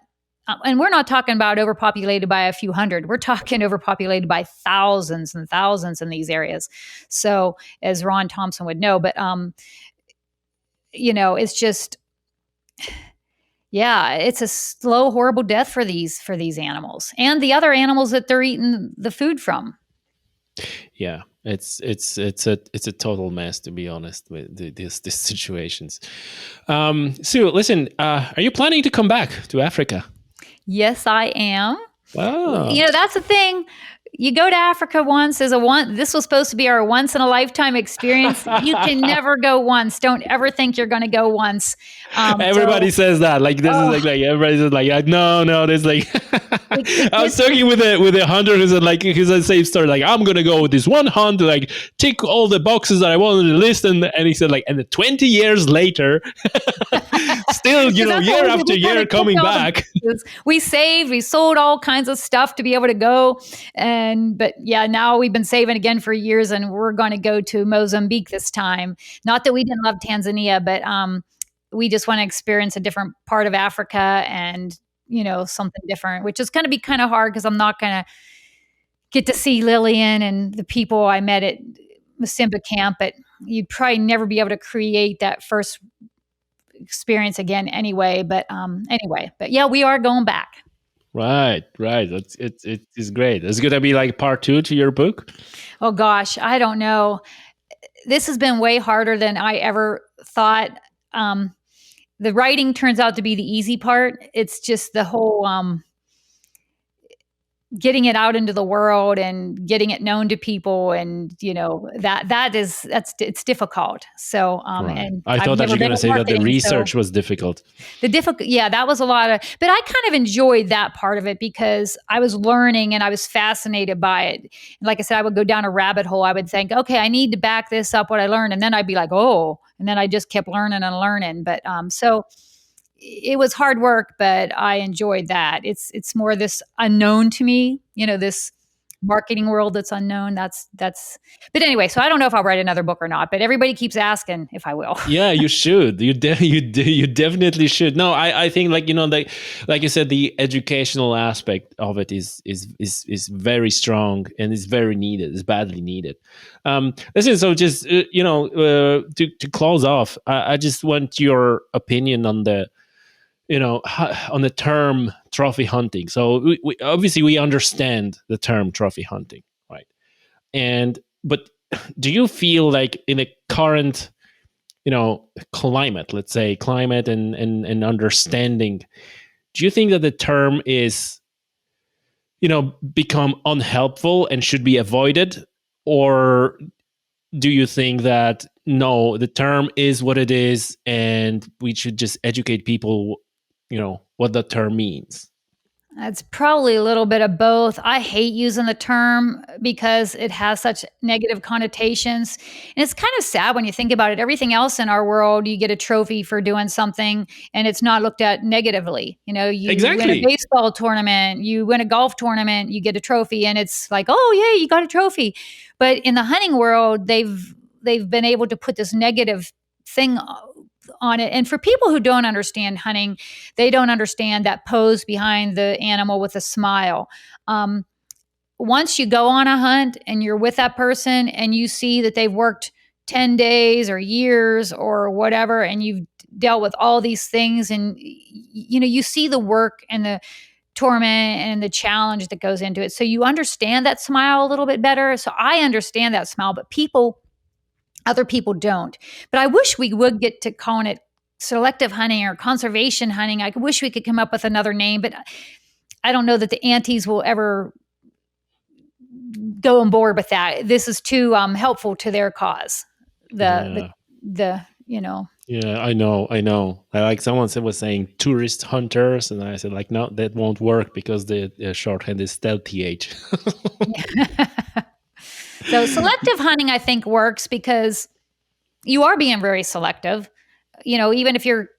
and we're not talking about overpopulated by a few hundred. We're talking overpopulated by thousands and thousands in these areas. So, as Ron Thompson would know, but it's just, yeah, it's a slow, horrible death for these animals and the other animals that they're eating the food from. Yeah, it's a total mess, to be honest, with these situations. Sue, listen, are you planning to come back to Africa? Yes, I am. Wow. That's the thing. You go to Africa once this was supposed to be our once in a lifetime experience. You can never go once. Don't ever think you're going to go once. Everybody says that. Like, this is like everybody says like, no, there's like, I was talking with a hunter who said like, he's a safe story. Like, I'm going to go with this one hunt, like tick all the boxes that I wanted to list. And he said like, and 20 years later, still, year after year coming back. We sold all kinds of stuff to be able to go. But yeah, now we've been saving again for years, and we're going to go to Mozambique this time. Not that we didn't love Tanzania, but we just want to experience a different part of Africa and, something different, which is going to be kind of hard because I'm not going to get to see Lillian and the people I met at Simba camp, but you'd probably never be able to create that first experience again anyway. But yeah, we are going back. Right, right. It's great. It's gonna be like part two to your book. Oh gosh, I don't know. This has been way harder than I ever thought. Um, the writing turns out to be the easy part. It's just the whole getting it out into the world and getting it known to people, and that's it's difficult. So Right. and I I've thought that never you're been gonna in say that the marketing, so research was difficult. the difficult, yeah, that was a lot of, but I kind of enjoyed that part of it because I was learning and I was fascinated by it. And like I said, I would go down a rabbit hole. I would think, okay, I need to back this up what I learned, and then I'd be like, oh, and then I just kept learning and learning. But so it was hard work, but I enjoyed that. It's more this unknown to me, this marketing world that's unknown. That's. But anyway, so I don't know if I'll write another book or not. But everybody keeps asking if I will. Yeah, you should. You definitely should. No, I think like you said, the educational aspect of it is very strong and is very needed. Is badly needed. Listen, so just to close off, I just want your opinion on the on the term trophy hunting. So we obviously we understand the term trophy hunting, right? But do you feel like in a current climate, let's say climate and understanding, do you think that the term is become unhelpful and should be avoided, or do you think that no, the term is what it is and we should just educate people what the term means? It's probably a little bit of both. I hate using the term because it has such negative connotations. And it's kind of sad when you think about it. Everything else in our world, you get a trophy for doing something and it's not looked at negatively. You win a Exactly. baseball tournament, you win a golf tournament, you get a trophy, and it's like, oh, yeah, you got a trophy. But in the hunting world, they've been able to put this negative thing on it. And for people who don't understand hunting, they don't understand that pose behind the animal with a smile. Once you go on a hunt and you're with that person and you see that they've worked 10 days or years or whatever, and you've dealt with all these things, and you see the work and the torment and the challenge that goes into it. So you understand that smile a little bit better. So I understand that smile, but other people don't. But I wish we would get to calling it selective hunting or conservation hunting. I wish we could come up with another name, but I don't know that the aunties will ever go on board with that. This is too helpful to their cause. Yeah. Yeah, I know. I like someone was saying tourist hunters, and I said like, no, that won't work because the shorthand is th. So selective hunting, I think, works because you are being very selective. Even if you're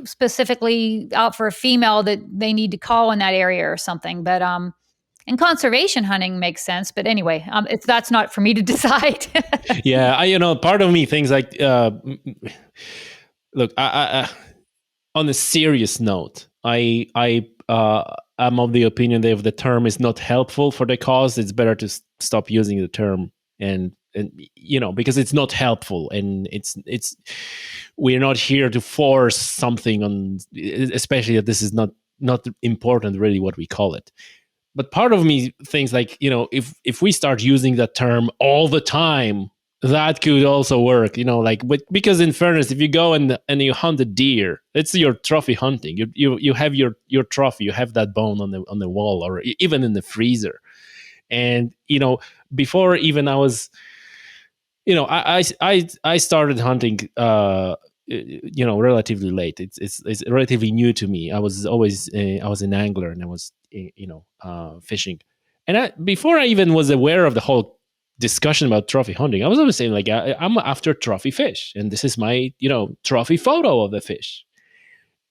specifically out for a female that they need to call in that area or something. But and conservation hunting makes sense. But anyway, that's not for me to decide. Yeah, part of me thinks like, look, I on a serious note, I'm of the opinion that if the term is not helpful for the cause, it's better to stop using the term, and because it's not helpful, and it's we're not here to force something on, especially that this is not important really what we call it. But part of me thinks like, if we start using that term all the time, that could also work, because in fairness, if you go and you hunt a deer, it's your trophy hunting. You have your trophy, you have that bone on the wall or even in the freezer. And before even I was, I started hunting relatively late. It's relatively new to me. I was always I was an angler, and I was fishing, and before I even was aware of the whole discussion about trophy hunting, I was always saying like, I'm after trophy fish, and this is my trophy photo of the fish.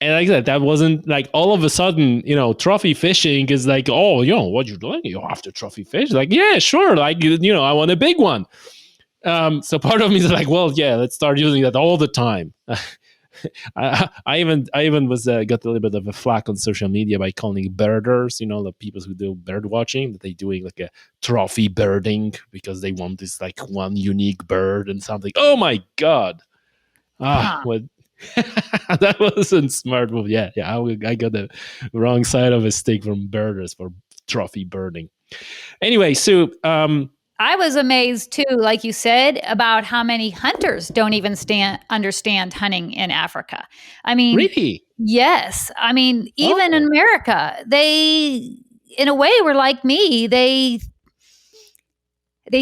And like that wasn't like all of a sudden, trophy fishing is like, oh, what you doing? You're after trophy fish? Like, yeah, sure. Like, I want a big one. So part of me is like, well, yeah, let's start using that all the time. I even was got a little bit of a flack on social media by calling birders, the people who do bird watching, that they doing like a trophy birding because they want this like one unique bird and something. Oh my god! Huh. What? That wasn't smart move. Yeah, yeah. I got the wrong side of a stick from birders for trophy birding. Anyway, Sue. I was amazed too, like you said, about how many hunters don't even understand hunting in Africa. I mean, Really? yes. I mean, even in Oh, America, they, in a way, were like me. They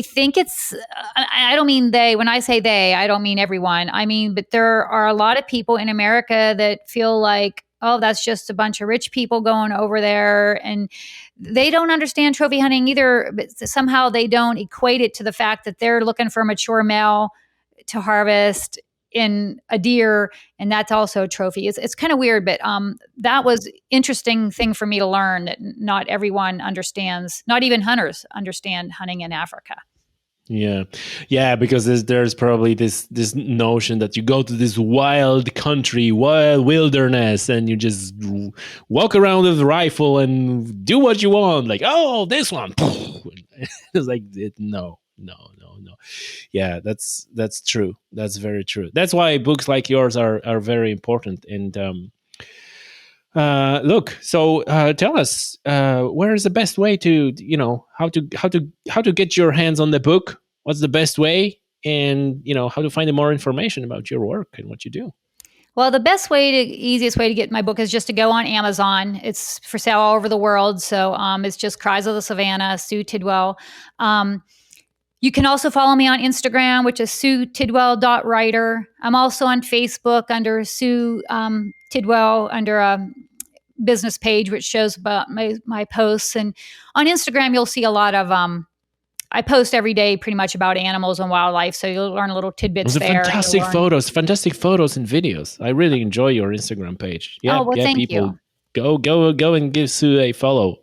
think it's, I don't mean they, when I say they, I don't mean everyone. I mean, but there are a lot of people in America that feel like, oh, that's just a bunch of rich people going over there. And they don't understand trophy hunting either, but somehow they don't equate it to the fact that they're looking for a mature male to harvest in a deer, and that's also a trophy. It's kind of weird, but that was interesting thing for me to learn, that not everyone understands, not even hunters understand hunting in Africa. yeah, yeah. Because there's probably this notion that you go to this wild country, wild wilderness, and you just walk around with a rifle and do what you want. Like, oh, this one. It's like no, no, no, no. Yeah, that's true. That's very true. That's why books like yours are very important. And look, so tell us, where is the best way to, how to get your hands on the book? What's the best way, and how to find more information about your work and what you do? Well, the easiest way to get my book is just to go on Amazon. It's for sale all over the world. So it's just Cries of the Savanna, Sue Tidwell. Um, You can also follow me on Instagram, which is SueTidwell.writer. I'm also on Facebook under Sue Tidwell, under a business page, which shows about my posts. And on Instagram, you'll see a lot of, I post every day pretty much about animals and wildlife. So you'll learn little tidbits Those are there. And you'll learn, fantastic photos and videos. I really enjoy your Instagram page. Yeah, oh, well, yeah, thank people, you. go and give Sue a follow.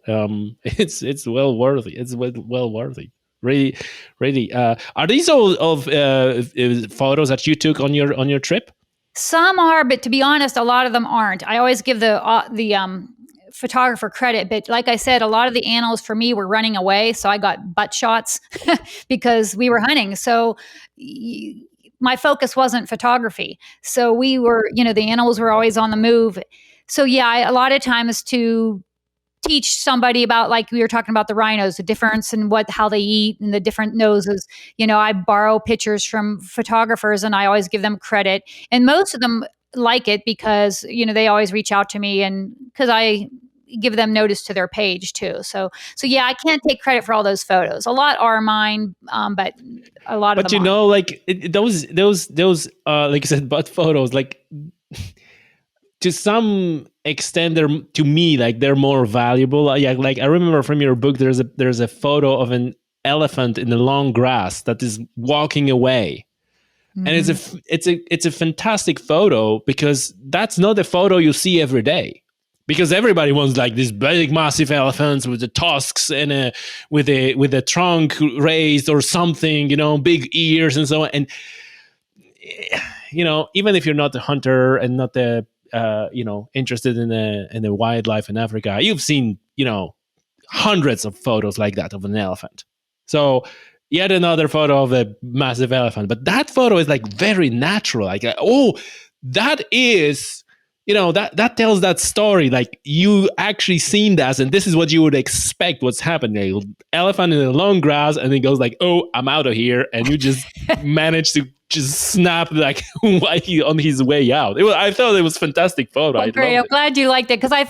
It's well worthy. It's well worthy. Really, really. Are these all of photos that you took on your trip? Some are, but to be honest, a lot of them aren't. I always give the photographer credit, but like I said, a lot of the animals for me were running away, so I got butt shots because we were hunting. So my focus wasn't photography. So we were, the animals were always on the move. So yeah, a lot of times to teach somebody about, like we were talking about the rhinos, the difference in how they eat and the different noses. I borrow pictures from photographers and I always give them credit. And most of them like it because, they always reach out to me, and because I give them notice to their page too. So yeah, I can't take credit for all those photos. A lot are mine, but a lot of But them aren't. those like you said, butt photos, like to some extent, they're, to me, like they're more valuable. Yeah, like I remember from your book, there's a photo of an elephant in the long grass that is walking away, and Mm-hmm. it's a fantastic photo because that's not a photo you see every day. Because everybody wants like these big, massive elephants with the tusks and with a trunk raised or something, big ears and so on. And even if you're not a hunter and not the interested in the wildlife in Africa, you've seen hundreds of photos like that of an elephant. So yet another photo of a massive elephant, but that photo is like very natural. Like, oh, that is, that tells that story. Like you actually seen that, and this is what you would expect. What's happening? Elephant in the long grass, and he goes like, "Oh, I'm out of here," and you just manage to just snap like while he on his way out. I thought it was a fantastic photo. Well, I great. loved I'm it. glad you liked it, because I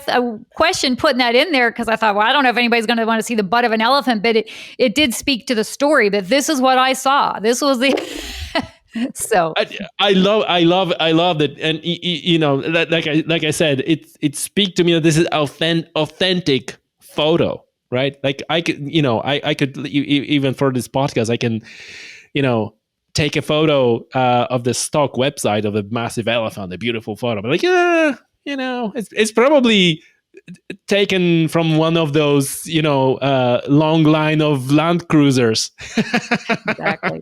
questioned putting that in there because I thought, well, I don't know if anybody's going to want to see the butt of an elephant, but it did speak to the story that this is what I saw. This was the so I love it, and like I said, it speaks to me that this is authentic photo, right? Like I could, I could even for this podcast, I can, take a photo of the stock website of a massive elephant, a beautiful photo, but like, yeah, it's probably taken from one of those, long line of Land Cruisers. Exactly.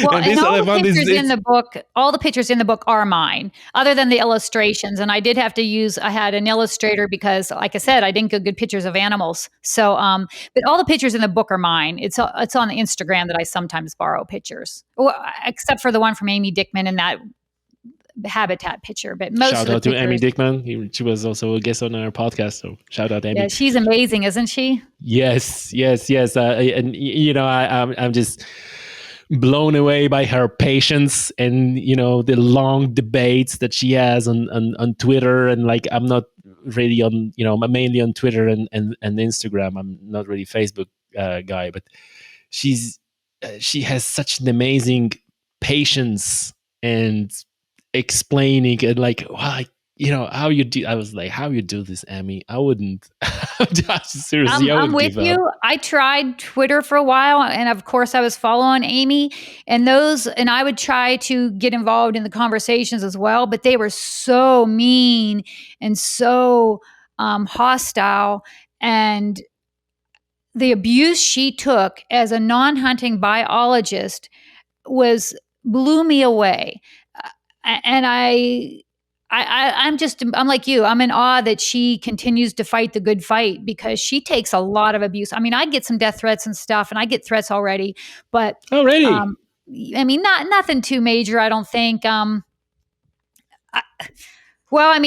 Well, And and this elephant is it's all the pictures in the book are mine, other than the illustrations. And I did have to I had an illustrator because, like I said, I didn't get good pictures of animals. So, but all the pictures in the book are mine. It's on the Instagram that I sometimes borrow pictures, well, except for the one from Amy Dickman and that habitat picture. But most shout of the out to Amy pictures, Dickman. She was also a guest on our podcast, so shout out yeah, Amy. she's amazing, isn't she? Yes, yes, yes. And I'm just blown away by her patience and the long debates that she has on Twitter. And like, I'm not really on, I'm mainly on Twitter and Instagram. I'm not really Facebook guy, but she has such an amazing patience and explaining and like, why, how you do. I was like, how you do this, Amy? I wouldn't. Seriously, I I'm would with give up. you. I tried Twitter for a while, and of course, I was following Amy, and I would try to get involved in the conversations as well, but they were so mean and so hostile, and the abuse she took as a non-hunting biologist was blew me away. And I'm like you. I'm in awe that she continues to fight the good fight because she takes a lot of abuse. I mean, I get some death threats and stuff, and I get threats already, but Already. um, I mean, nothing too major, I don't think. I, well, I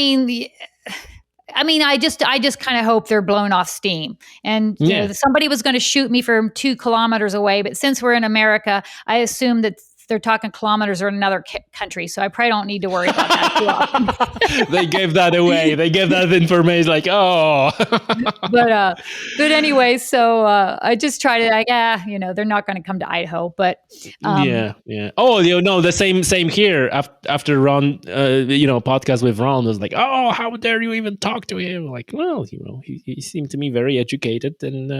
just kind of hope they're blown off steam. And Yeah. somebody was going to shoot me from 2 kilometers away, but since we're in America, I assume that they're talking kilometers or in another country, so I probably don't need to worry about that too often. They gave that away. They gave that information like, oh. but anyway, so I just try to like, they're not going to come to Idaho, but Yeah. Oh, the same here. After Ron, podcast with Ron was like, oh, how dare you even talk to him? Like, well, he seemed to me very educated, and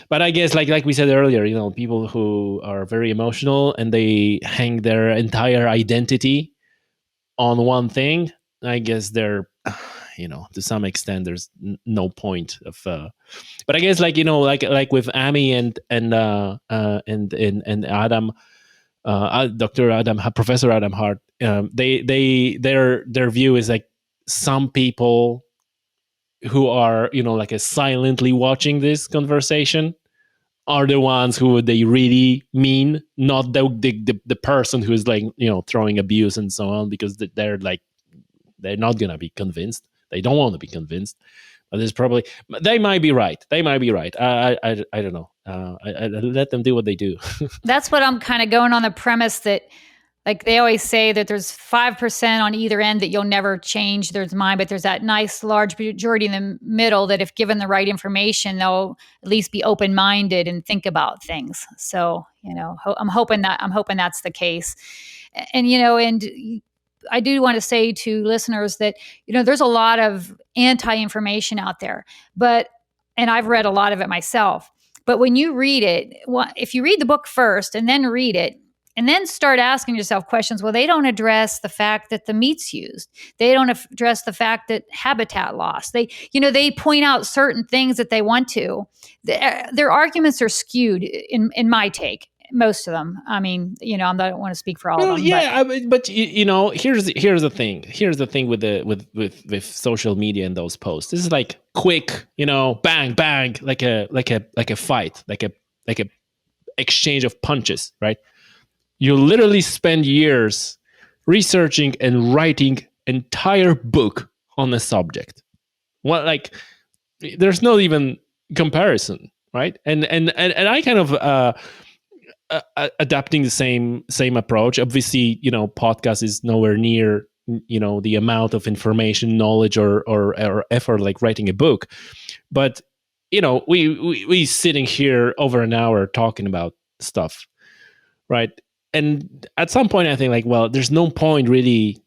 But I guess, like we said earlier, people who are very emotional and they hang their entire identity on one thing. I guess they're, to some extent, there's no point of. But I guess, like with Amy and Adam, Dr. Adam, Professor Adam Hart, their view is like some people who are like a silently watching this conversation are the ones who they really mean, not the person who is like throwing abuse and so on, because they're not gonna be convinced. They don't want to be convinced. But there's probably they might be right. They might be right. I don't know. I let them do what they do. that's what I'm kind of going on the premise that, like they always say, that there's 5% on either end that you'll never change their mind, but there's that nice large majority in the middle that if given the right information, they'll at least be open-minded and think about things. So, I'm hoping that's the case. And, I do want to say to listeners that, there's a lot of anti-information out there, and I've read a lot of it myself. But when you read it, if you read the book first and then read it, and then start asking yourself questions. Well, they don't address the fact that the meat's used. They don't address the fact that habitat loss. They point out certain things that they want to. Their arguments are skewed in my take. Most of them. I mean, I don't want to speak for all of them. Yeah, but here's the thing. Here's the thing with social media and those posts. This is like quick, bang bang, like a fight, like a exchange of punches, right? You literally spend years researching and writing entire book on a subject. There's no even comparison, right? And I kind of adapting the same approach. Obviously, podcast is nowhere near the amount of information, knowledge, or effort like writing a book. But we sitting here over an hour talking about stuff, right? And at some point I think like, well, there's no point really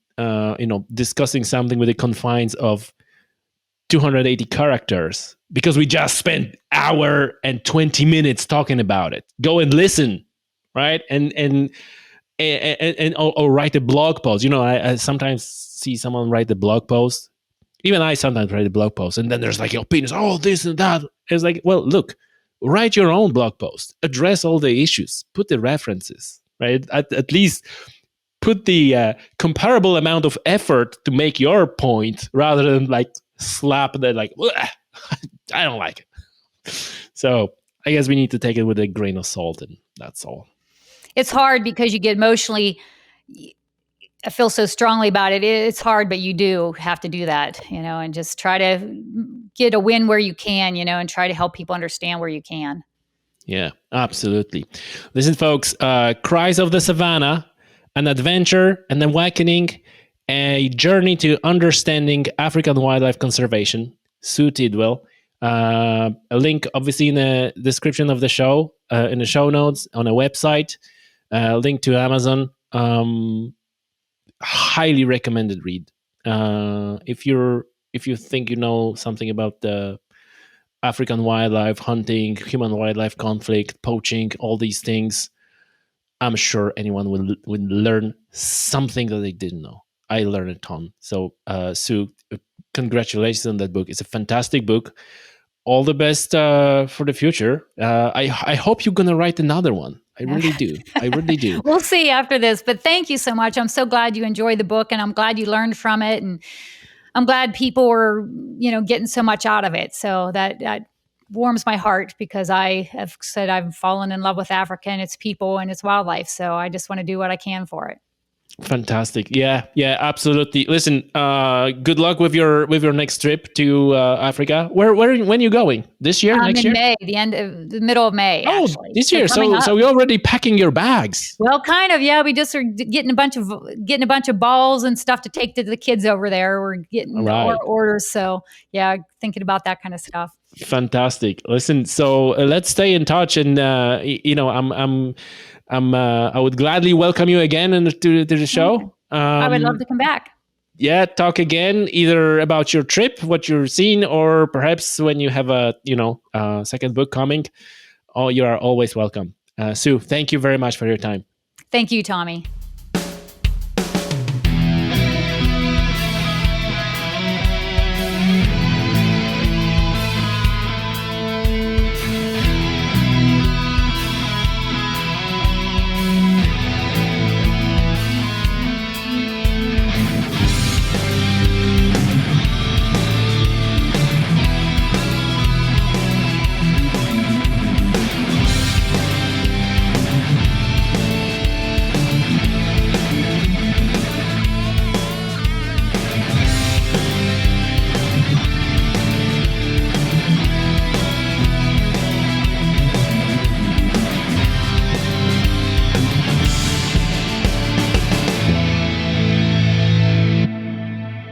discussing something with the confines of 280 characters because we just spent hour and 20 minutes talking about it. Go and listen, right? And or write a blog post. I sometimes see someone write the blog post Even I sometimes write a blog post, and then there's like opinions, oh, this and that. It's like, well, look, write your own blog post, address all the issues, put the references, right? At least put the comparable amount of effort to make your point rather than like slap that, like, I don't like it. So I guess we need to take it with a grain of salt, and that's all. It's hard because you get emotionally. I feel so strongly about it. It's hard, but you do have to do that, and just try to get a win where you can, and try to help people understand where you can. Yeah, absolutely. Listen, folks, Cries of the Savanna, an adventure, an awakening, a journey to understanding African wildlife conservation. Sue Tidwell. A link, obviously, in the description of the show, in the show notes, on a website, link to Amazon. Highly recommended read. If you think you know something about the African wildlife, hunting, human wildlife conflict, poaching, all these things, I'm sure anyone will learn something that they didn't know. I learned a ton. So, Sue, congratulations on that book. It's a fantastic book. All the best for the future. I hope you're going to write another one. I really do. I really do. We'll see after this, but thank you so much. I'm so glad you enjoyed the book, and I'm glad you learned from it, and I'm glad people were, getting so much out of it. So that warms my heart, because I have said I've fallen in love with Africa and its people and its wildlife. So I just want to do what I can for it. Fantastic. Yeah, absolutely. Listen, good luck with your next trip to Africa. When are you going? This year? Next year? In May, the middle of May. Oh, actually. this year. So you're already packing your bags. Well, kind of. Yeah, we just are getting a bunch of balls and stuff to take to the kids over there. We're getting orders. So yeah, thinking about that kind of stuff. Fantastic. Listen, so let's stay in touch, and I would gladly welcome you again to the show. I would love to come back. Yeah, talk again, either about your trip, what you're seeing, or perhaps when you have a second book coming. Oh, you are always welcome. Sue, thank you very much for your time. Thank you, Tommy.